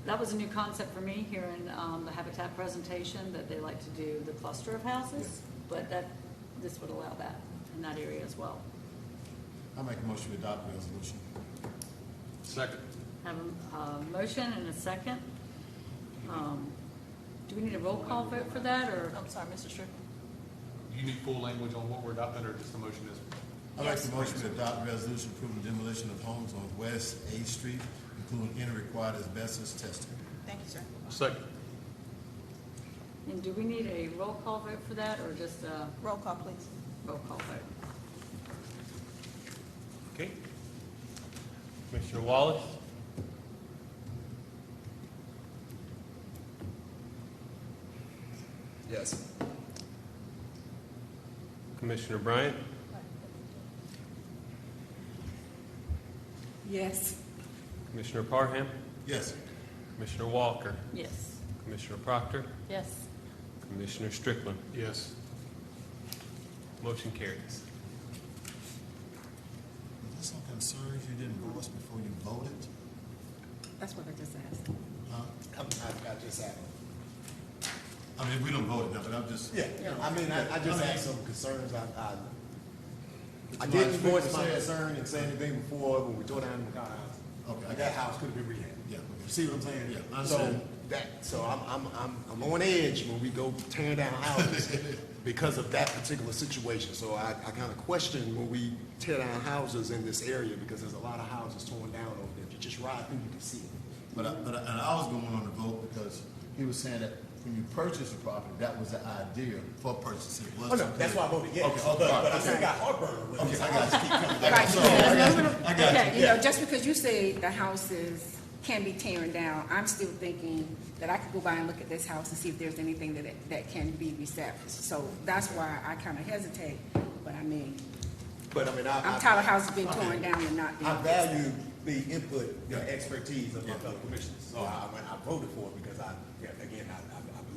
That was a new concept for me here in the Habitat presentation, that they like to do the cluster of houses, but this would allow that in that area as well. I make a motion to adopt the resolution. Second. Have a motion and a second. Do we need a roll call vote for that, or? I'm sorry, Mr. Strickland. Do you need full language on what we're adopting, or just the motion is? I make the motion to adopt the resolution approving demolition of homes on West 8th Street, including any required asbestos testing. Thank you, sir. Second. And do we need a roll call vote for that, or just a Roll call, please. roll call vote? Okay. Commissioner Wallace? Yes. Commissioner Bryant? Yes. Commissioner Parham? Yes. Commissioner Walker? Yes. Commissioner Proctor? Yes. Commissioner Strickland? Yes. Motion carries. Are there some concerns you didn't voice before you voted? That's what I just asked. Huh? I just had, I mean, we don't vote now, but I'm just. yeah, I mean, I just had some concerns. I Would you didn't mind voice speaking my to concern and say anything before when we tore down the house. Okay, I Like got that you. house could have been rehabbed. Yeah, okay. You see what I'm saying? Yeah, I understand. So I'm on edge when we go tearing down houses because of that particular situation. So I kind of question when we tear down houses in this area, because there's a lot of houses torn down over there. If you just ride through, you can see it. But I was going on the vote because he was saying that when you purchase a property, that was the idea for purchasing. It Oh, wasn't no, that's why I voted yes. Okay, But I still got heartburn with Okay, this. I got you. Right, I got you. you know, just because you say the houses can be torn down, I'm still thinking that I could go by and look at this house and see if there's anything that can be reset. So that's why I kind of hesitate, but I mean, But I mean, I'm tired of houses being torn down and not being I fixed. value the input, the expertise of my fellow commissioners. So I voted for it because I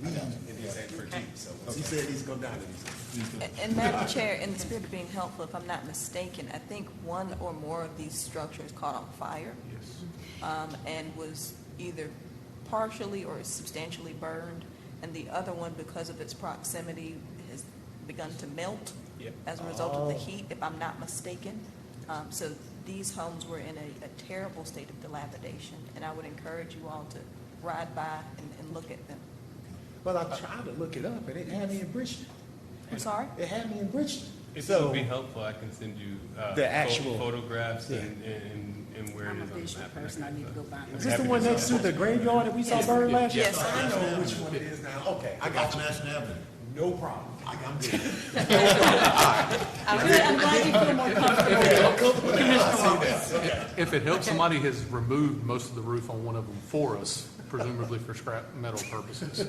believe in his expertise. So once he said he's come down, then he's. And Madam Chair, in the spirit of being helpful, if I'm not mistaken, I think one or more of these structures caught on fire. Yes. And was either partially or substantially burned, and the other one, because of its proximity, has begun to melt Yep. as a result of the heat, if I'm not mistaken. So these homes were in a terrible state of dilapidation, and I would encourage you all to ride by and look at them. Well, I tried to look it up and it had me in Bridgeton. I'm sorry? It had me in Richmond. If it So, would be helpful, I can send you The actual- photographs Yeah. and where I'm it a is on the visual map. person, I need to go buy is my. this the one next to the graveyard that we saw burn last year? Yes. I know which one it is now. Okay, I got Off you. National Avenue. No problem. I'm good. I'm glad you feel more comfortable. If it helps, somebody has removed most of the roof on one of them for us, presumably for scrap metal purposes.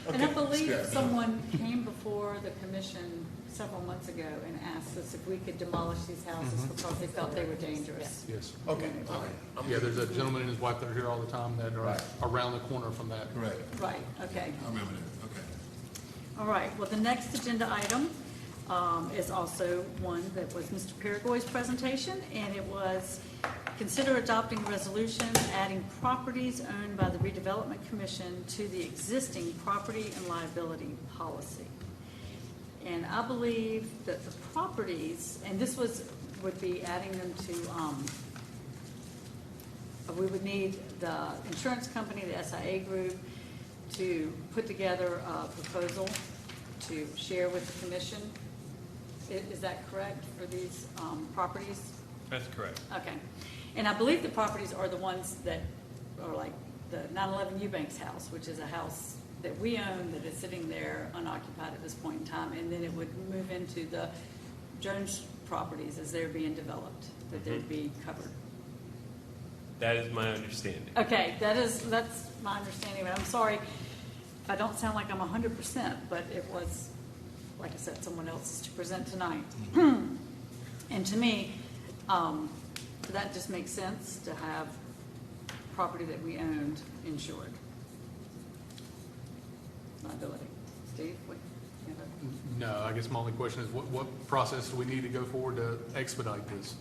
And I believe someone came before the commission several months ago and asked us if we could demolish these houses because they felt they were dangerous. Yes. Okay, all right. Yeah, there's a gentleman and his wife that are here all the time that are Right. around the corner from that. Correct. Right, okay. I remember that, okay. All right, well, the next agenda item is also one that was Mr. Perigoy's presentation, and it was consider adopting a resolution adding properties owned by the Redevelopment Commission to the existing property and liability policy. And I believe that the properties, and this would be adding them to, we would need the insurance company, the SIA group, to put together a proposal to share with the commission. Is that correct for these properties? That's correct. Okay. And I believe the properties are the ones that are like the 911 Eubanks house, which is a house that we own that is sitting there unoccupied at this point in time. And then it would move into the Jones properties as they're being developed, that they'd be covered. That is my understanding. Okay, that's my understanding, but I'm sorry if I don't sound like I'm 100%, but it was, like I said, someone else's to present tonight. And to me, that just makes sense to have property that we owned insured. Liability. Steve, what? you have No, I guess my only question is what process do we need to go forward to expedite this?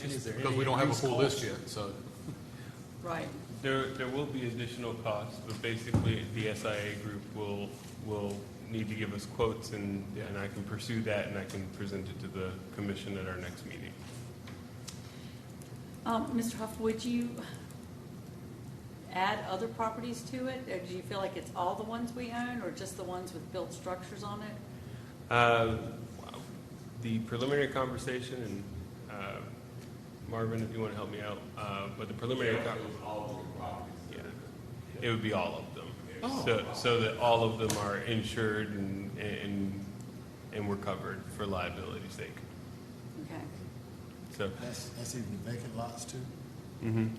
Because we don't have a full list yet, so. a- Right. There will be additional costs, but basically the SIA group will need to give us quotes and I can pursue that and I can present it to the commission at our next meeting. Mr. Huff, would you add other properties to it? Or do you feel like it's all the ones we own or just the ones with built structures on it? The preliminary conversation, and Marvin, if you want to help me out, but the preliminary yeah, it would be all of them. So that all of them are insured and we're covered for liability's sake. Okay. So That's even vacant lots too? mhm.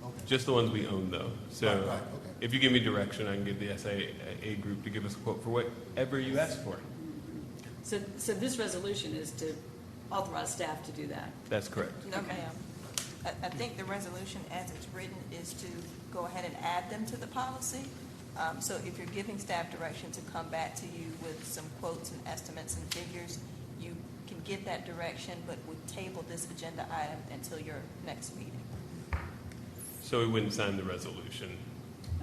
Okay. Just the ones we own though. So Right, okay. if you give me direction, I can get the SIA group to give us a quote for whatever you ask for. So this resolution is to authorize staff to do that? That's correct. No, ma'am. I think the resolution as it's written is to go ahead and add them to the policy. So if you're giving staff direction to come back to you with some quotes and estimates and figures, you can give that direction, but would table this agenda item until your next meeting. So we wouldn't sign the resolution.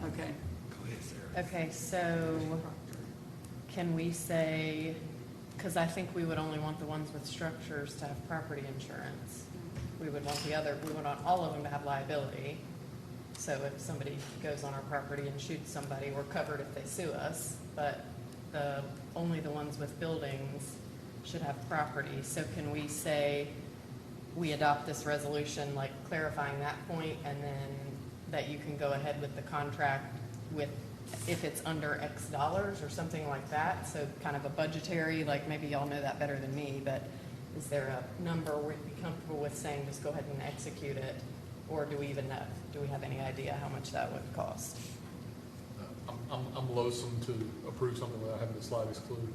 Okay. Okay, so can we say, because I think we would only want the ones with structures to have property insurance. We would want we would want all of them to have liability. So if somebody goes on our property and shoots somebody, we're covered if they sue us. But only the ones with buildings should have property. So can we say we adopt this resolution, like clarifying that point, and then that you can go ahead with the contract with, if it's under X dollars or something like that? So kind of a budgetary, like maybe y'all know that better than me, but is there a number we'd be comfortable with saying just go ahead and execute it? Or do we even know? Do we have any idea how much that would cost? I'm loathsome to approve something without having the slightest clue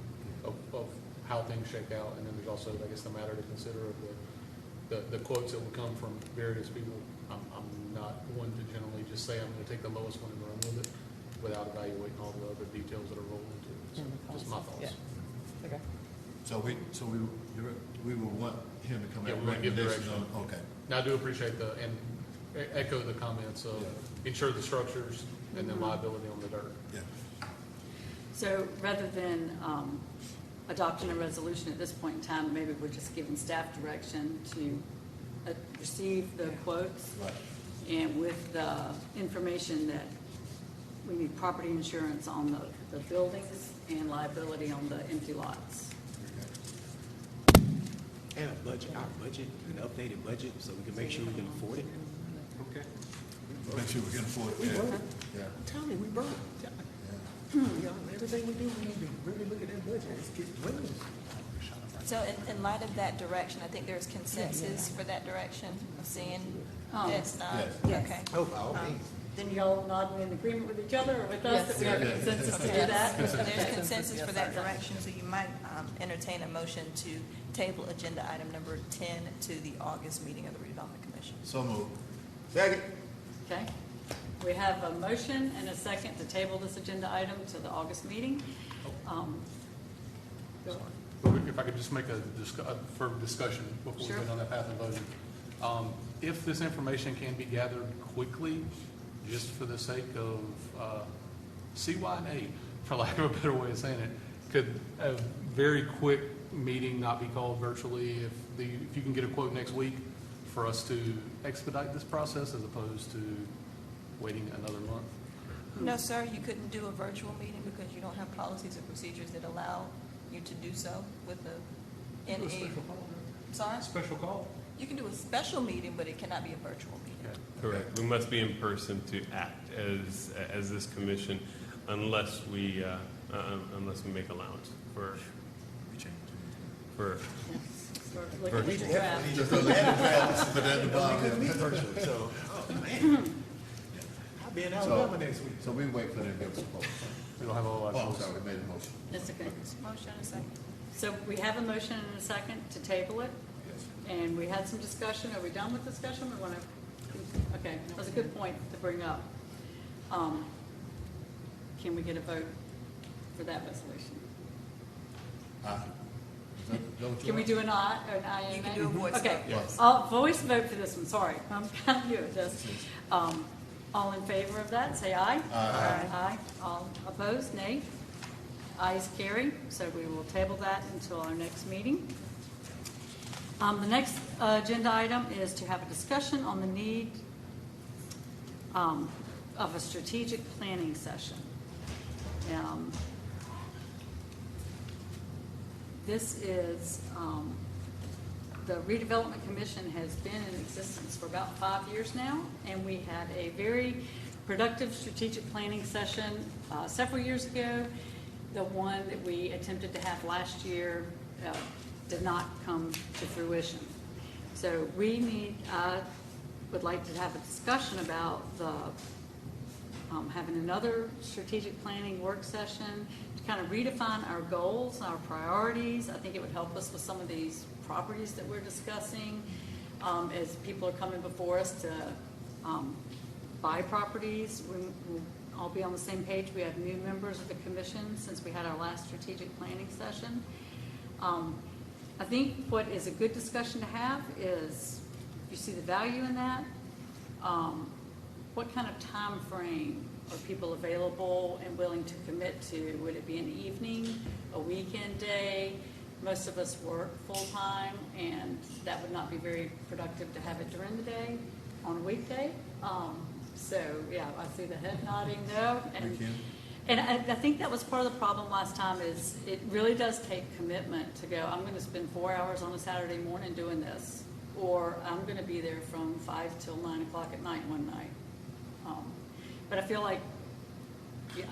of how things shake out. And then there's also, I guess, the matter to consider of the quotes that will come from various people. I'm not one to generally just say I'm going to take the lowest one and run with it without evaluating all the other details that are rolled into it. So just my thoughts. Yeah. Okay. So we will want him to come Yeah, out we with want to give recommendations direction. on, okay. Now, I do appreciate and echo the comments of insure the structures and then liability on the dirt. Yeah. So rather than adopting a resolution at this point in time, maybe we're just giving staff direction to receive the quotes Right. and with the information that we need property insurance on the buildings and liability on the empty lots. And a budget, our budget, an updated budget, so we can make sure we can afford it. Okay. Make sure we can afford that. Yeah. Tell me, we burn. Everything we do, we need to really look at that budget. Let's get winning. So in light of that direction, I think there's consensus for that direction of seeing Oh. it's not, Yes. okay. Oh, by all means. Then y'all nodding in agreement with each other or with us that we have a consensus to do that? There's consensus for that direction, so you might entertain a motion to table agenda item number 10 to the August meeting of the Redevelopment Commission. So moved. Second. Okay. We have a motion and a second to table this agenda item to the August meeting. Go on. If I could just make for discussion before we Sure. get on that path of voting. If this information can be gathered quickly, just for the sake of CY&A, for lack of a better way of saying it, could a very quick meeting not be called virtually if you can get a quote next week for us to expedite this process as opposed to waiting another month? No, sir, you couldn't do a virtual meeting because you don't have policies or procedures that allow you to do so with the Do a special call. Sorry? Special call? You can do a special meeting, but it cannot be a virtual meeting. Correct. We must be in person to act as this commission unless we make allowance for We're looking at Virtual. the draft. Just look at the draft, put that at the bottom. Virtually, so, oh, man. I'll be in Alabama next week. So we wait for them to give us a vote. We don't have a lot Oh, I'm of sorry, we made a motion. That's okay. Motion and a second. So we have a motion and a second to table it, Yes. and we had some discussion. Are we done with discussion? We want to, okay, that was a good point to bring up. Can we get a vote for that resolution? Is that what you Can we want? do an aye or an aye? and You can nay? do a voice Okay, vote, yes. voice vote for this one, sorry. I'm kind of new at this. All in favor of that, say aye. Aye. All opposed, nay. Ayes carry, so we will table that until our next meeting. The next agenda item is to have a discussion on the need of a strategic planning session. This is, the Redevelopment Commission has been in existence for about 5 years now, and we had a very productive strategic planning session several years ago. The one that we attempted to have last year did not come to fruition. So I would like to have a discussion about having another strategic planning work session to kind of redefine our goals, our priorities. I think it would help us with some of these properties that we're discussing as people are coming before us to buy properties. We'll all be on the same page. We have new members of the commission since we had our last strategic planning session. I think what is a good discussion to have is, if you see the value in that, what kind of time frame are people available and willing to commit to? Would it be an evening, a weekend day? Most of us work full-time, and that would not be very productive to have it during the day on a weekday. So, yeah, I see the head nodding no. And I think that was part of the problem last time is it really does take commitment to go, I'm going to spend 4 hours on a Saturday morning doing this, or I'm going to be there from 5 till 9 o'clock at night one night. But I feel like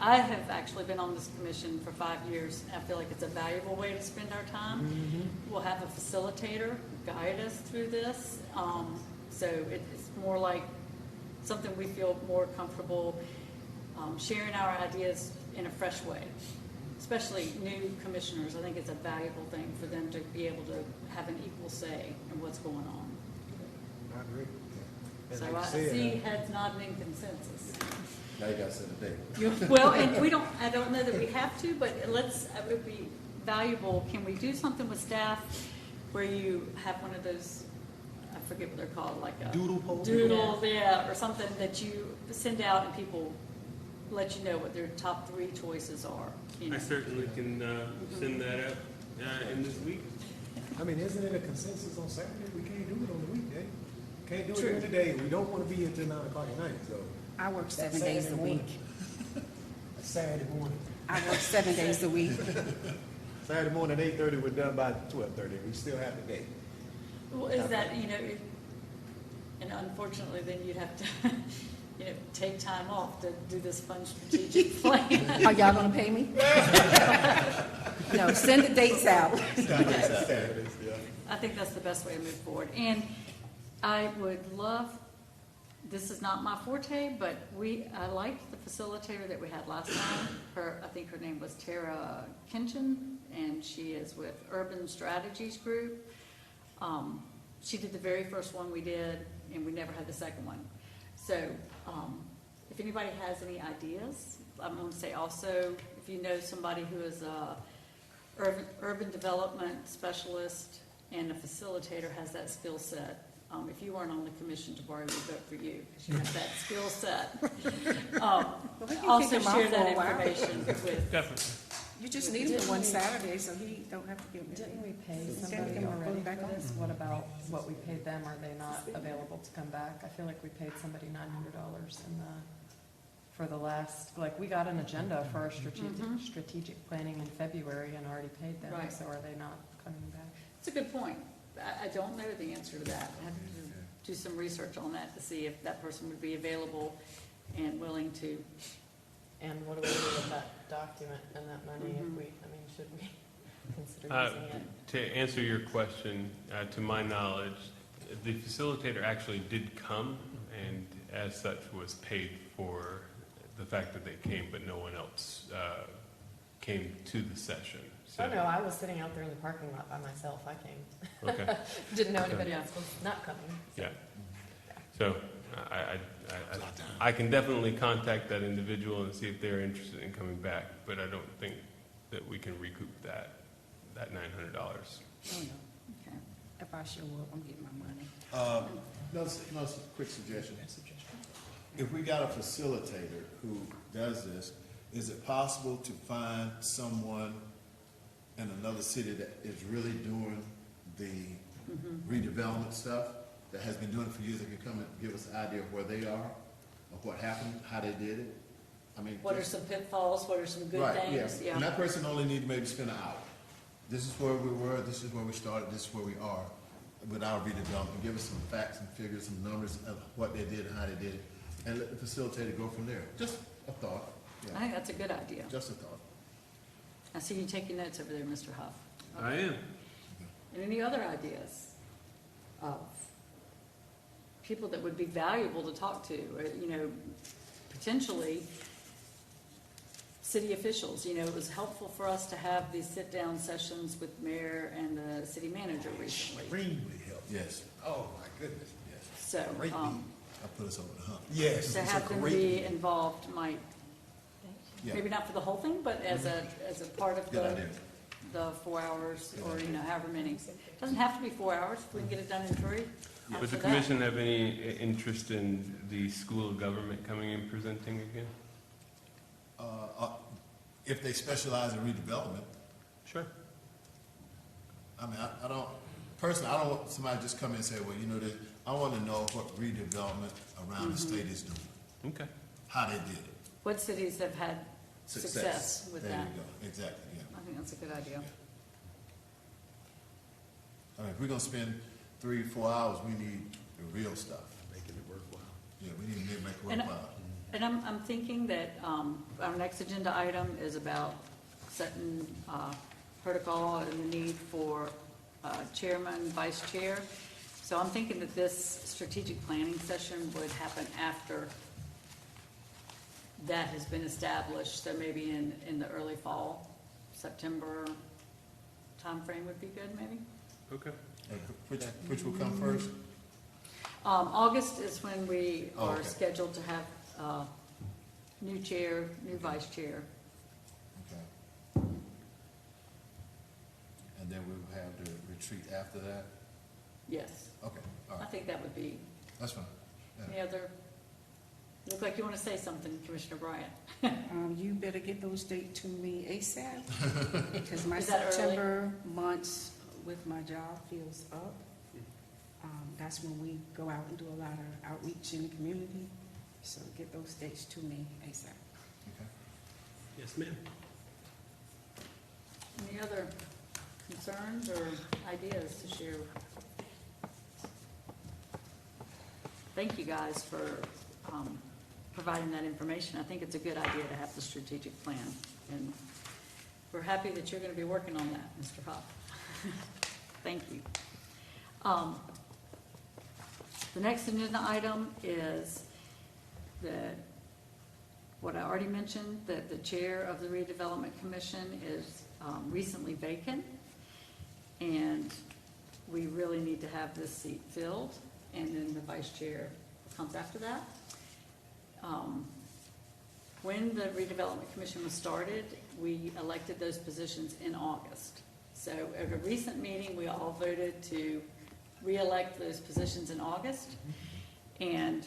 I have actually been on this commission for 5 years. I feel like it's a valuable way to spend our time. We'll have a facilitator guide us through this. So it's more like something we feel more comfortable sharing our ideas in a fresh way, especially new commissioners. I think it's a valuable thing for them to be able to have an equal say in what's going on. I agree. And So like you I said, see heads nodding in consensus. Now you got to set the date. Well, and I don't know that we have to, but it would be valuable. Can we do something with staff where you have one of those, I forget what they're called, like a Doodle poll? Doodle, yeah, or something that you send out and people let you know what their top 3 choices are. You know? I certainly can send that out in this week. I mean, isn't it a consensus on Saturday? We can't do it on the weekday. Can't do it True. during the day. We don't want to be here till 9 o'clock at night, so. I work That's 7 days a Saturday morning. week. Saturday morning. I work 7 days a week. Saturday morning, 8:30, we're done by 12:30. We still have the day. Well, is that, and unfortunately, then you'd have to, take time off to do this fun strategic plan. Are y'all gonna pay me? No, send the dates out. Saturdays, yeah. I think that's the best way to move forward. And I would love, this is not my forte, but I liked the facilitator that we had last time. I think her name was Tara Kinchin, and she is with Urban Strategies Group. She did the very first one we did, and we never had the second one. So if anybody has any ideas, I'm going to say also, if you know somebody who is a urban development specialist and a facilitator has that skill set, if you weren't on the commission, Tabari would vote for you, because you have that skill set. We can Also kick him share off that for a while. information with, Definitely. You just need him one Saturday, so he don't have to give me. Didn't we pay Send somebody him already back for on. this? What about what we paid them? Are they not available to come back? I feel like we paid somebody $900 for the last, like, we got an agenda for our strategic planning in February and already paid them. Right. So are they not coming back? it's a good point. I don't know the answer to that. I have to do some research on that to see if that person would be available and willing to. And what do we do with that document and that money if we, should we consider using it? To answer your question, to my knowledge, the facilitator actually did come and as such was paid for the fact that they came, but no one else came to the session. So, Oh, no, I was sitting out there in the parking lot by myself. I came. okay, Didn't know anybody Yeah. else was not coming. yeah. So I can definitely contact that individual and see if they're interested in coming back, but I don't think that we can recoup that $900. Oh, no. Okay. If I show up, I'm getting my money. Quick suggestion. If we got a facilitator who does this, is it possible to find someone in another city that is really doing the redevelopment stuff, that has been doing it for years, that can come and give us an idea of where they are, of what happened, how they did it? What are some pitfalls? What are some good Right, things? yeah. And that person only need to maybe spend an hour. This is where we were, this is where we started, this is where we are with our redevelopment. Give us some facts and figures, some numbers of what they did and how they did it, and let the facilitator go from there. Just a thought. I Yeah, think that's a good idea. just a thought. I see you taking notes over there, Mr. Huff. I am. And any other ideas of people that would be valuable to talk to, or, potentially city officials? It was helpful for us to have these sit-down sessions with mayor and the city manager recently. Extremely helpful. Yes. Oh, my goodness, yes. So, Great um, meeting. I put us over the hump. Yes. to it's a have them great be meeting. involved might, Yeah. maybe not for the whole thing, but as a part of Good the idea. 4 hours, or, however many. Doesn't have to be 4 hours, if we can get it done in 3. Would after the that. commission have any interest in the School of Government coming and presenting again? If they specialize in redevelopment, Sure. I don't, personally, I don't want somebody to just come in and say, well, I want to know what redevelopment around the state is doing, Okay. how they did it. What cities have had success with that? There you go, exactly, yeah. I think that's a good idea. If we're gonna spend 3-4 hours, we need the real stuff. Making it worthwhile. Yeah, we need to make it And- worthwhile. And I'm thinking that our next agenda item is about setting protocol and the need for chairman, vice chair. So I'm thinking that this strategic planning session would happen after that has been established. So maybe in the early fall, September timeframe would be good, maybe? Okay. Which will come first? August is when we Oh, are okay. scheduled to have new chair, new vice chair. Okay. And then we'll have the retreat after that? Yes, Okay, all I right, think that would be. that's fine. Any other? Look like you want to say something, Commissioner Bryant. You better get those dates to me ASAP, because my Is that early? September months with my job fills up. That's when we go out and do a lot of outreach in the community, so get those dates to me ASAP. Okay. Yes, ma'am. Any other concerns or ideas to share? Thank you guys for providing that information. I think it's a good idea to have the strategic plan, and we're happy that you're going to be working on that, Mr. Huff. Thank you. The next agenda item is what I already mentioned, that the chair of the Redevelopment Commission is recently vacant, and we really need to have this seat filled, and then the vice chair comes after that. When the Redevelopment Commission was started, we elected those positions in August. So at a recent meeting, we all voted to re-elect those positions in August, and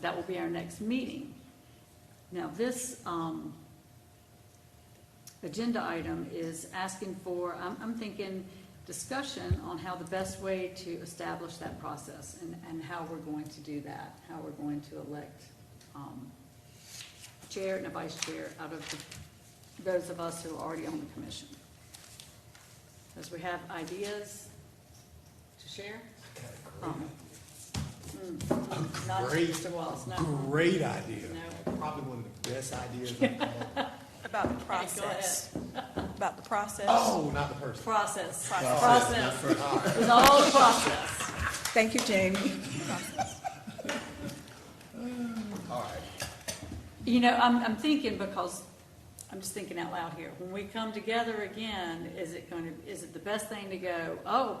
that will be our next meeting. Now, this agenda item is asking for, I'm thinking, discussion on how the best way to establish that process and how we're going to do that, how we're going to elect chair and a vice chair out of those of us who are already on the commission. As we have ideas to share? Not Great, Mr. Wallace, no. great idea. No. Probably one of the best ideas I've had. About the process. About the process. Oh, not the person. Process. Process. It's all the process. Thank you, Jamie. All right. You know, I'm thinking, because I'm just thinking out loud here. When we come together again, is it the best thing to go, oh,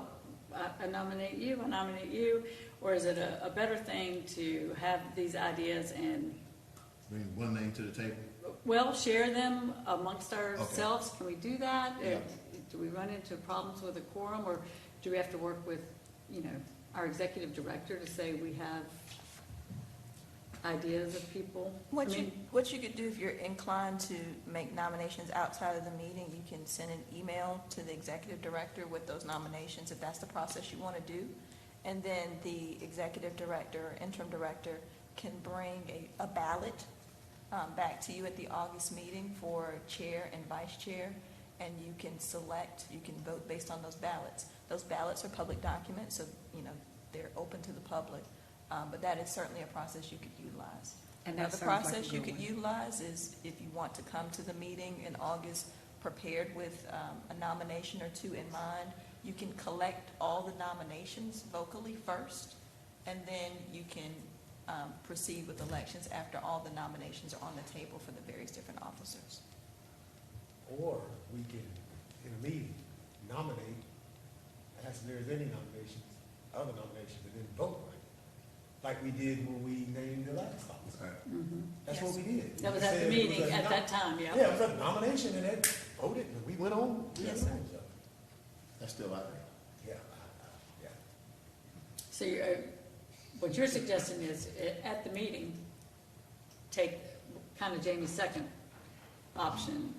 I nominate you, or is it a better thing to have these ideas and, Bring one name to the table. well, share them amongst ourselves? Can we do that? Yeah. Do we run into problems with a quorum, or do we have to work with, our executive director to say we have ideas of people? What you could do, if you're inclined to make nominations outside of the meeting, you can send an email to the executive director with those nominations, if that's the process you want to do. And then the executive director or interim director can bring a ballot back to you at the August meeting for chair and vice chair, and you can vote based on those ballots. Those ballots are public documents, so, they're open to the public. But that is certainly a process you could utilize. And that Another sounds like a process you good could one. utilize is if you want to come to the meeting in August prepared with a nomination or two in mind, you can collect all the nominations vocally first, and then you can proceed with elections after all the nominations are on the table for the various different officers. Or we can, in a meeting, nominate, ask if there's any nominations, other nominations, and then vote, right? Like we did when we named the last officer. That's what we did. That was We at said the it was meeting a at that time, yeah. Yeah, it was a nomination, and then voted, and we went on. Yes, sir. That's still out there. Yeah. So what you're suggesting is, at the meeting, take kind of Jamie's second option,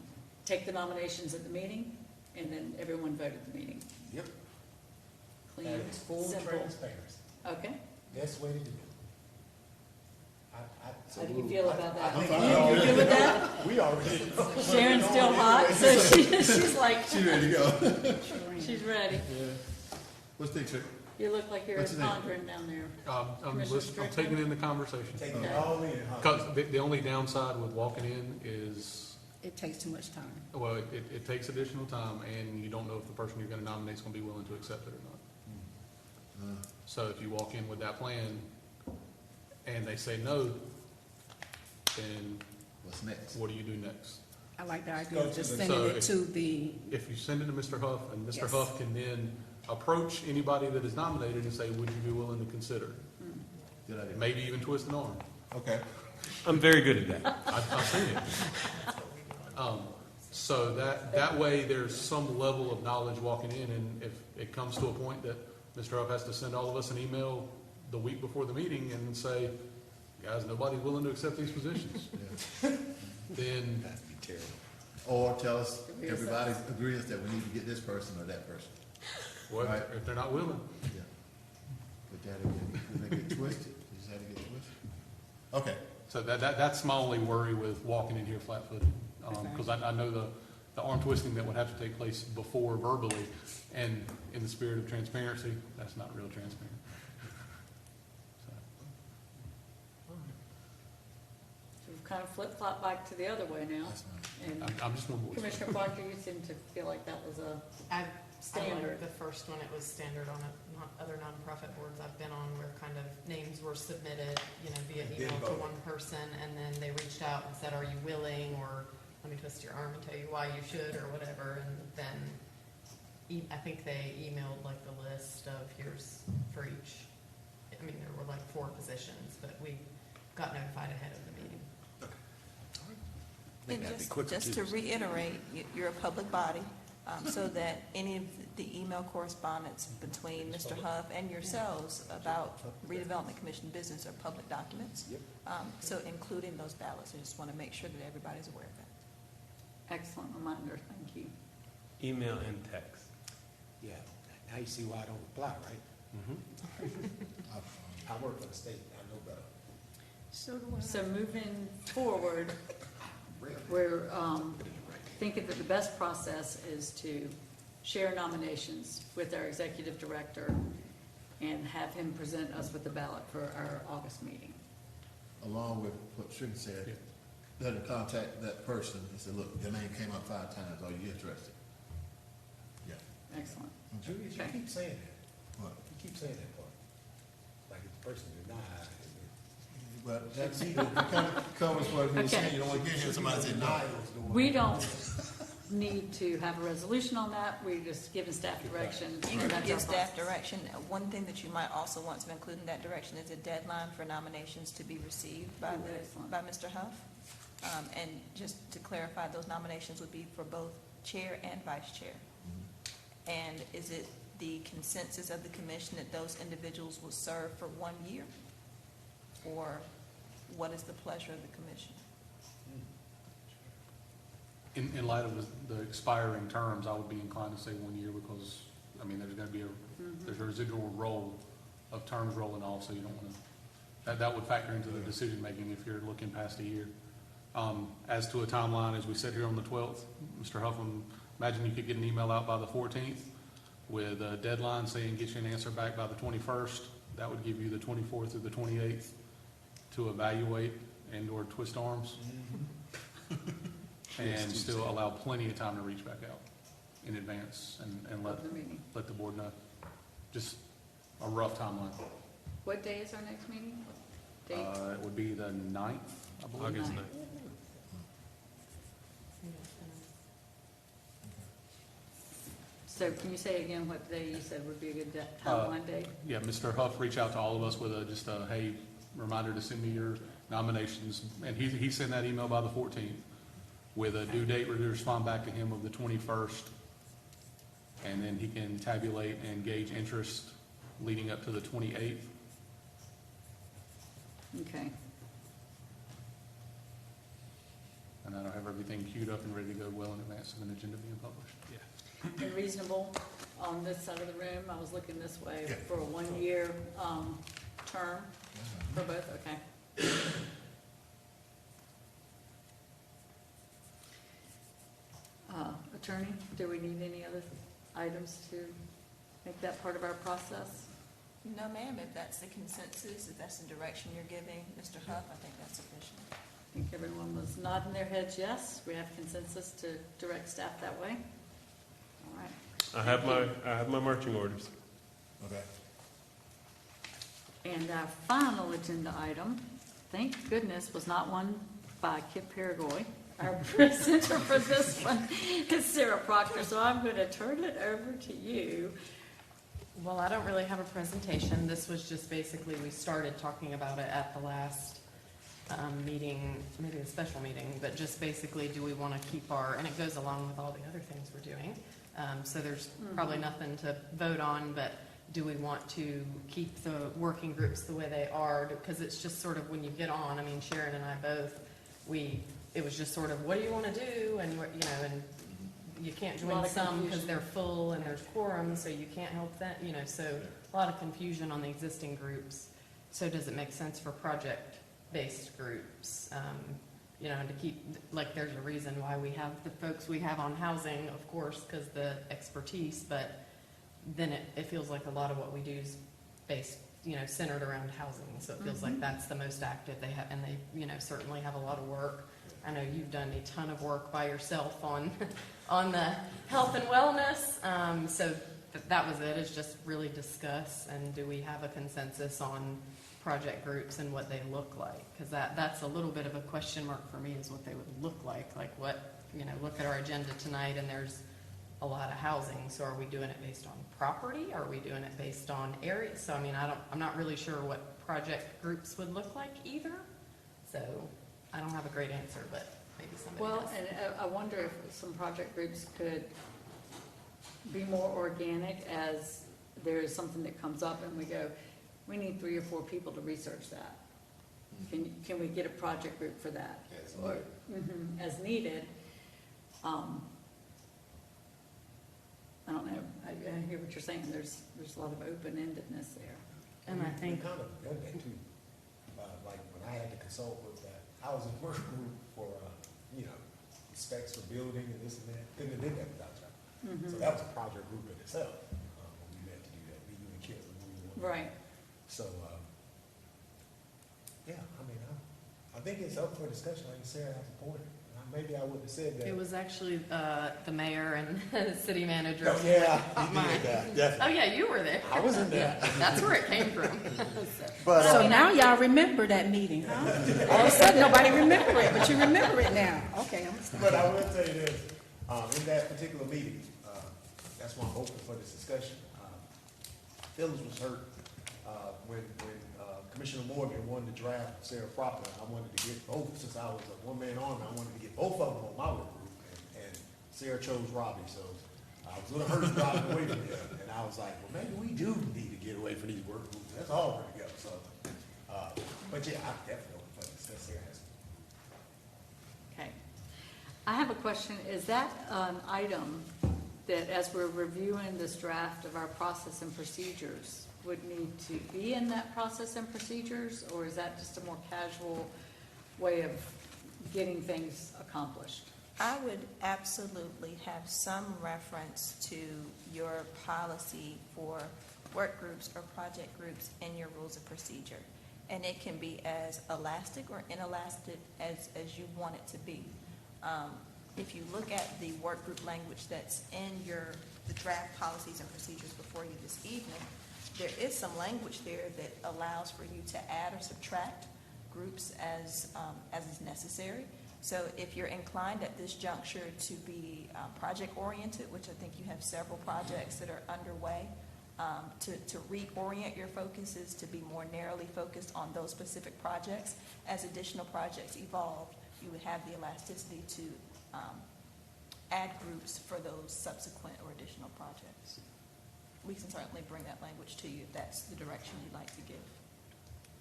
take the nominations at the meeting, and then everyone vote at the meeting. Yep. Clean, That is full simple. transparency. Okay. Best way to do it. How do you feel about that? I think You good with that? we already know. Sharon's still hot, so she's like, She ready to go. she's ready. What's the trick? You look like you're What's your name? pondering down there. I'm Commissioner I'm taking in the conversation. Take it all in, huh? Because the only downside with walking in is, It takes too much time. well, it takes additional time, and you don't know if the person you're gonna nominate is gonna be willing to accept it or not. So if you walk in with that plan, and they say no, then What's next? what do you do next? I like the idea Go of to just the- sending So it to the, If you send it to Mr. Huff, and Mr. Yes. Huff can then approach anybody that is nominated and say, would you be willing to consider? Good idea. Maybe even twist an arm. Okay. I'm very good at that. I've seen it. So that way, there's some level of knowledge walking in, and if it comes to a point that Mr. Huff has to send all of us an email the week before the meeting and say, guys, nobody's willing to accept these positions, then That'd be terrible. Or tell us, everybody agrees that we need to get this person or that person. well, Right. if they're not willing, Yeah. But that'll get twisted. You just had to get twisted. Okay, So that's my only worry with walking in here flat-footed. Because I know the arm twisting that would have to take place before verbally, and in the spirit of transparency, that's not real transparent. So, So we've kind of flip-flopped back to the other way now. That's fine. And I'm just going to voice. Commissioner Proctor, you seem to feel like that was a I standard. like the first one, it was standard on other nonprofit boards I've been on where kind of names were submitted, via And then email to voted. one person, and then they reached out and said, are you willing, or let me twist your arm and tell you why you should, or whatever, and then I think they emailed like the list of here's for each, I mean, there were like 4 positions, but we got notified ahead of the meeting. Think And that'd be quicker, just to too. reiterate, you're a public body, so that any of the email correspondence between Mr. Huff and yourselves about redevelopment commission business are public documents. Yep. So including those ballots, I just want to make sure that everybody's aware of that. Excellent reminder, thank you. Email and text. Yeah, now you see why I don't reply, right? I work for the state, I know better. So moving forward, we're thinking that the best process is to share nominations with our executive director and have him present us with the ballot for our August meeting. Along with what Tricia said, let her contact that person and say, look, your name came up 5 times, are you interested? Yeah. Excellent. Julius, you Okay. keep saying that. What? You keep saying that part. Like if the person denied. But that's either, it kind of covers what he was saying, Okay. you don't want to get here, somebody say no. We don't need to have a resolution on that, we're just giving staff direction. You and can that's give our staff process. direction. One thing that you might also want to include in that direction is a deadline for nominations to be received by Excellent. by Mr. Huff. And just to clarify, those nominations would be for both chair and vice chair. And is it the consensus of the commission that those individuals will serve for 1 year? Or what is the pleasure of the commission? In light of the expiring terms, I would be inclined to say 1 year because, I mean, there's going to be there's a residual roll of terms rolling off, so you don't want to, that would factor into the decision-making if you're looking past a year. As to a timeline, as we sit here on the 12th, Mr. Huffman, imagine you could get an email out by the 14th with a deadline saying get you an answer back by the 21st. That would give you the 24th through the 28th to evaluate and/or twist arms. And still allow plenty of time to reach back out in advance and Of the meeting. let the board know. Just a rough timeline. What day is our next meeting? Date? It would be the 9th, I believe. August 9th. So can you say again what day you said would be a good timeline date? Yeah, Mr. Huff reached out to all of us with just a, hey, reminder to send me your nominations. And he sent that email by the 14th with a due date to respond back to him of the 21st. And then he can tabulate and gauge interest leading up to the 28th. Okay. And that'll have everything queued up and ready to go well in advance of an agenda being published. Yeah. And reasonable on this side of the room? I was looking this way Yeah. for a 1-year term for both, okay. Attorney, do we need any other items to make that part of our process? No, ma'am, if that's the consensus, if that's the direction you're giving, Mr. Huff, I think that's sufficient. I think everyone was nodding their heads yes. We have consensus to direct staff that way. All right. I have my marching orders. Okay. And our final agenda item, thank goodness, was not one by Kip Paragoy. Our presenter for this one is Sarah Proctor, so I'm going to turn it over to you. Well, I don't really have a presentation. This was just basically, we started talking about it at the last meeting, maybe a special meeting, but just basically, do we want to keep our, and it goes along with all the other things we're doing. So there's probably nothing to vote on, but do we want to keep the working groups the way they are? Because it's just sort of when you get on, I mean, Sharon and I both, it was just sort of, what do you want to do? And, and you can't A lot join of some because confusion. they're full and there's quorum, so you can't help that, so a lot of confusion on the existing groups. So does it make sense for project project-based groups, you know, and to keep, like, there's a reason why we have the folks we have on housing, of course, because the expertise, but then it feels like a lot of what we do is based, you know, centered around housing, so it feels like that's the most active they have, and they, you know, certainly have a lot of work. I know you've done a ton of work by yourself on, on the health and wellness, so that was it, is just really discuss, and do we have a consensus on project groups and what they look like? Because that's a little bit of a question mark for me, is what they would look like what, you know, look at our agenda tonight, and there's a lot of housing, so are we doing it based on property? Are we doing it based on area? So, I mean, I'm not really sure what project groups would look like either, so I don't have a great answer, but maybe somebody Well, does. and I wonder if some project groups could be more organic, as there is something that comes up and we go, we need 3 or 4 people to research that. Can we get a project group for that? As Or, as needed. I don't know, I hear what you're saying, there's a lot of open-endedness there. And I think, We kind of done that too. Like when I had to consult with that housing work group for, you know, specs for building and this and that, couldn't have did that without y'all. So that was a project group in itself, when we met to do that, me, you, and Kip, when we were. Right. So, yeah, I mean, I think it's up for discussion, like Sarah has a point. Maybe I wouldn't have said that. it was actually the mayor and the city manager. Oh, yeah, Mine. he did that, definitely. Oh, yeah, you were there. I was in there. That's where it came from. But, So now y'all remember that meeting, huh? All of a sudden, nobody remember it, but you remember it now. Okay, I'm sorry. But I will tell you this, in that particular meeting, that's why I'm open for this discussion. Phyllis was hurt, when Commissioner Morgan wanted to draft Sarah properly. I wanted to get both, since I was a one-man army, I wanted to get both of them on my work group, and Sarah chose Robbie, so I was a little hurt driving away from him, and I was like, well, maybe we do need to get away from these work groups, that's all we're together, so, but yeah, I definitely open for this, that's Sarah has. Okay. I have a question. Is that an item that, as we're reviewing this draft of our process and procedures, would need to be in that process and procedures, or is that just a more casual way of getting things accomplished? I would absolutely have some reference to your policy for work groups or project groups in your rules of procedure. And it can be as elastic or inelastic as you want it to be. If you look at the work group language that's in the draft policies and procedures before you this evening, there is some language there that allows for you to add or subtract groups as is necessary. So if you're inclined at this juncture to be project-oriented, which I think you have several projects that are underway, to reorient your focuses to be more narrowly focused on those specific projects. As additional projects evolve, you would have the elasticity to add groups for those subsequent or additional projects. We can certainly bring that language to you if that's the direction you'd like to give.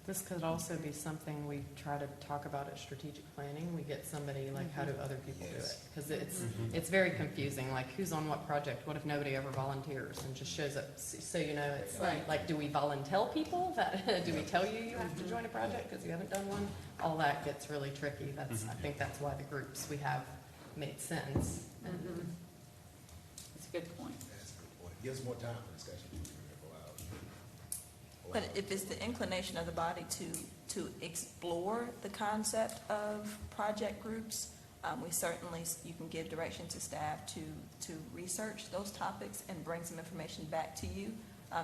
This could also be something we try to talk about at strategic planning. We get somebody, like, how do other people do it? Because it's very confusing, like, who's on what project? What if nobody ever volunteers and just shows up? So, you know, it's Right. like, do we volunteer people? Do we tell you have to join a project because you haven't done one? All that gets really tricky. I think that's why the groups we have made sense. That's a good point. That's a good point. Gives more time for discussion. But if it's the inclination of the body to explore the concept of project groups, we certainly, you can give direction to staff to research those topics and bring some information back to you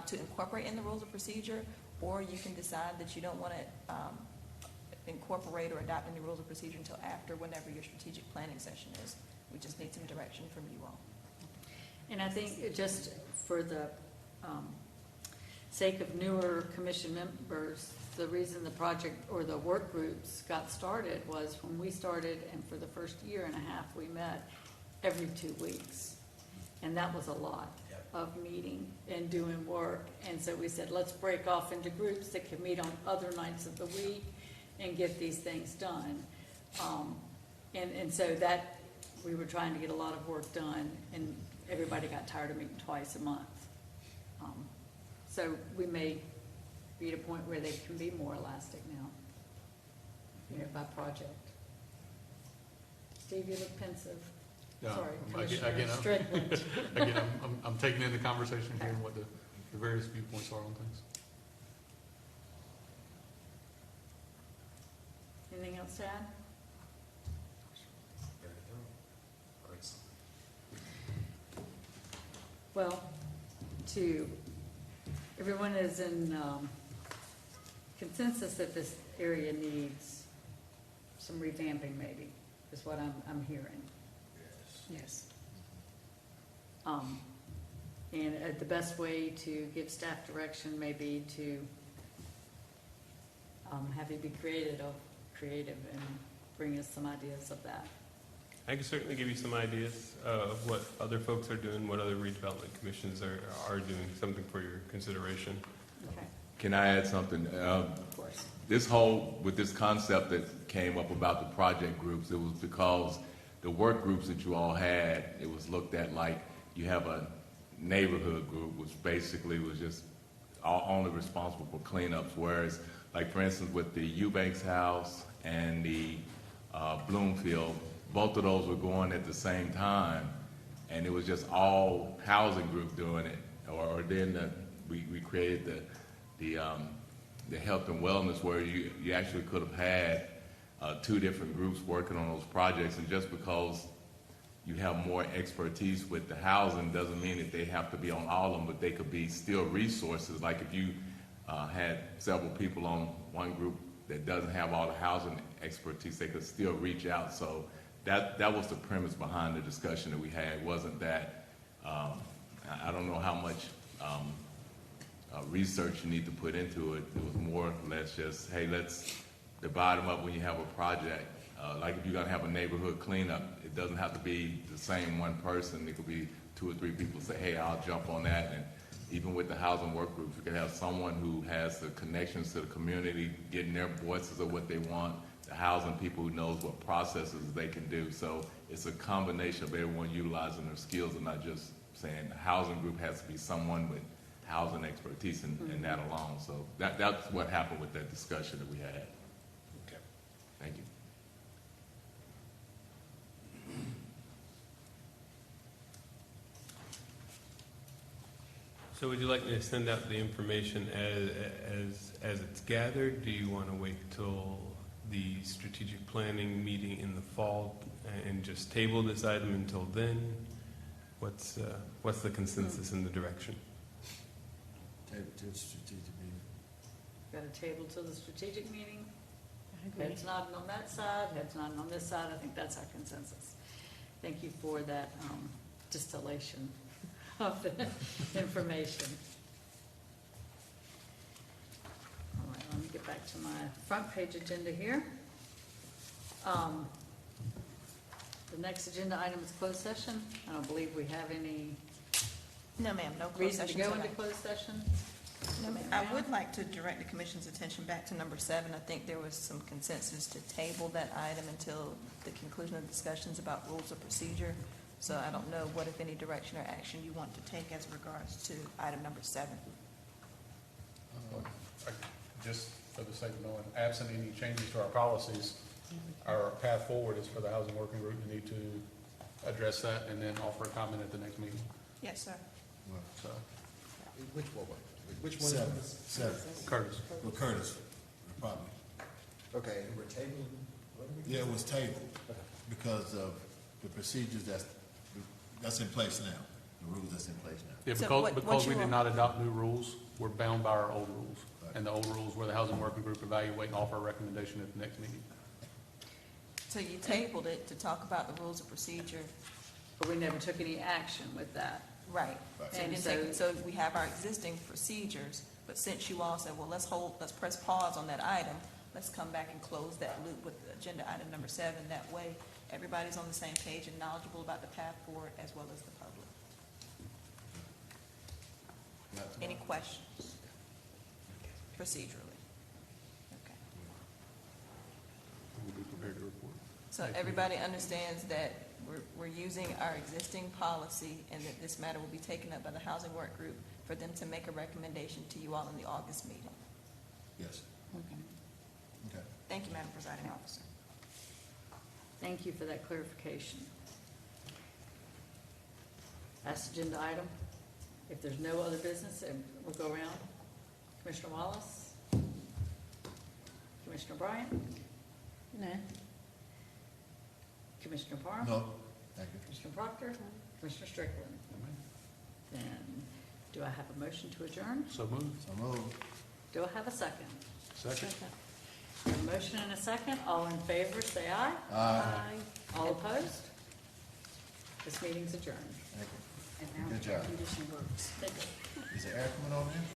to incorporate in the rules of procedure, or you can decide that you don't want to incorporate or adopt any rules of procedure until after, whenever your strategic planning session is. We just need some direction from you all. And I think it just for the sake of newer commission members, the reason the project or the work groups got started was when we started, and for the first year and a half, we met every 2 weeks. And that was a lot of meeting and doing work. And so we said, let's break off into groups that can meet on other nights of the week and get these things done. And so that, we were trying to get a lot of work done, and everybody got tired of meeting twice a month. So we may be at a point where they can be more elastic now. by project. Steve, you look pensive. Yeah, Sorry, again, Commissioner Strickland. Again, I'm taking in the conversation, hearing what the various viewpoints are on things. Anything else to add? Well, everyone is in consensus that this area needs some revamping, maybe, is what I'm hearing. Yes. And the best way to give staff direction may be to have you be creative and bring us some ideas of that. I can certainly give you some ideas of what other folks are doing, what other redevelopment commissions are doing, something for your consideration. Okay, Can I add something? of course. With this concept that came up about the project groups, it was because the work groups that you all had, it was looked at like you have a neighborhood group, which basically was just only responsible for cleanups, whereas, like for instance, with the Eubanks house and the Bloomfield, both of those were going at the same time, and it was just all housing group doing it. Or then we created the health and wellness, where you actually could have had two different groups working on those projects, and just because you have more expertise with the housing doesn't mean that they have to be on all of them, but they could be still resources. Like if you had several people on one group that doesn't have all the housing expertise, they could still reach out. So that was the premise behind the discussion that we had. It wasn't that, I don't know how much research you need to put into it. It was more or less just, hey, let's divide them up when you have a project. Like if you're gonna have a neighborhood cleanup, it doesn't have to be the same one person. It could be 2 or 3 people say, hey, I'll jump on that. And even with the housing work groups, you could have someone who has the connections to the community, getting their voices of what they want, the housing people who knows what processes they can do. So it's a combination of everyone utilizing their skills and not just saying the housing group has to be someone with housing expertise and that alone. So that's what happened with that discussion that we had. Okay. Thank you. So would you like me to send out the information as it's gathered? Do you want to wait till the strategic planning meeting in the fall and just table this item until then? What's the consensus in the direction? Table to the strategic meeting. Got a table to the strategic meeting? Heads nodding on that side, heads nodding on this side. I think that's our consensus. Thank you for that distillation of the information. All right, let me get back to my front page agenda here. The next agenda item is closed session. I don't believe we have any No, ma'am, no closed reason to session go into tonight. closed session. No, ma'am. I would like to direct the commission's attention back to number 7. I think there was some consensus to table that item until the conclusion of discussions about rules of procedure. So I don't know what, if any, direction or action you want to take as regards to item number 7. Just for the sake of knowing, absent any changes to our policies, our path forward is for the housing working group to need to address that and then offer a comment at the next meeting. Yes, sir. So, Which one? Which one? Seven. Curtis. Well, Curtis, probably. Okay, we're tabling. Yeah, it was tabled because of the procedures that's in place now, the rules that's in place now. Yeah, So what because we you did want- not adopt new rules, we're bound by our old rules. And the old rules were the housing working group evaluate and offer a recommendation at the next meeting. So you tabled it to talk about the rules of procedure. But we never took any action with that. Right. Right. So you didn't take, so we have our existing procedures, but since you all said, well, let's press pause on that item, let's come back and close that loop with the agenda item number 7. That way, everybody's on the same page and knowledgeable about the path forward as well as the public. Any questions? Procedurally? Okay. We'll be prepared to report. So everybody understands that we're using our existing policy and that this matter will be taken up by the housing work group for them to make a recommendation to you all in the August meeting. Yes. Okay. Okay. Thank you, Madam Presiding Officer. Thank you for that clarification. Last agenda item. If there's no other business, we'll go around. Commissioner Wallace? Commissioner Bryant? No. Commissioner Parham? No, thank you. Commissioner Proctor? Commissioner Strickland? Then, do I have a motion to adjourn? So moved. So moved. Do I have a second? Second. A motion and a second. All in favor, say aye. Aye. All opposed? This meeting's adjourned. Thank you. And now Good the job. condition works. Thank you. Is there air coming on in?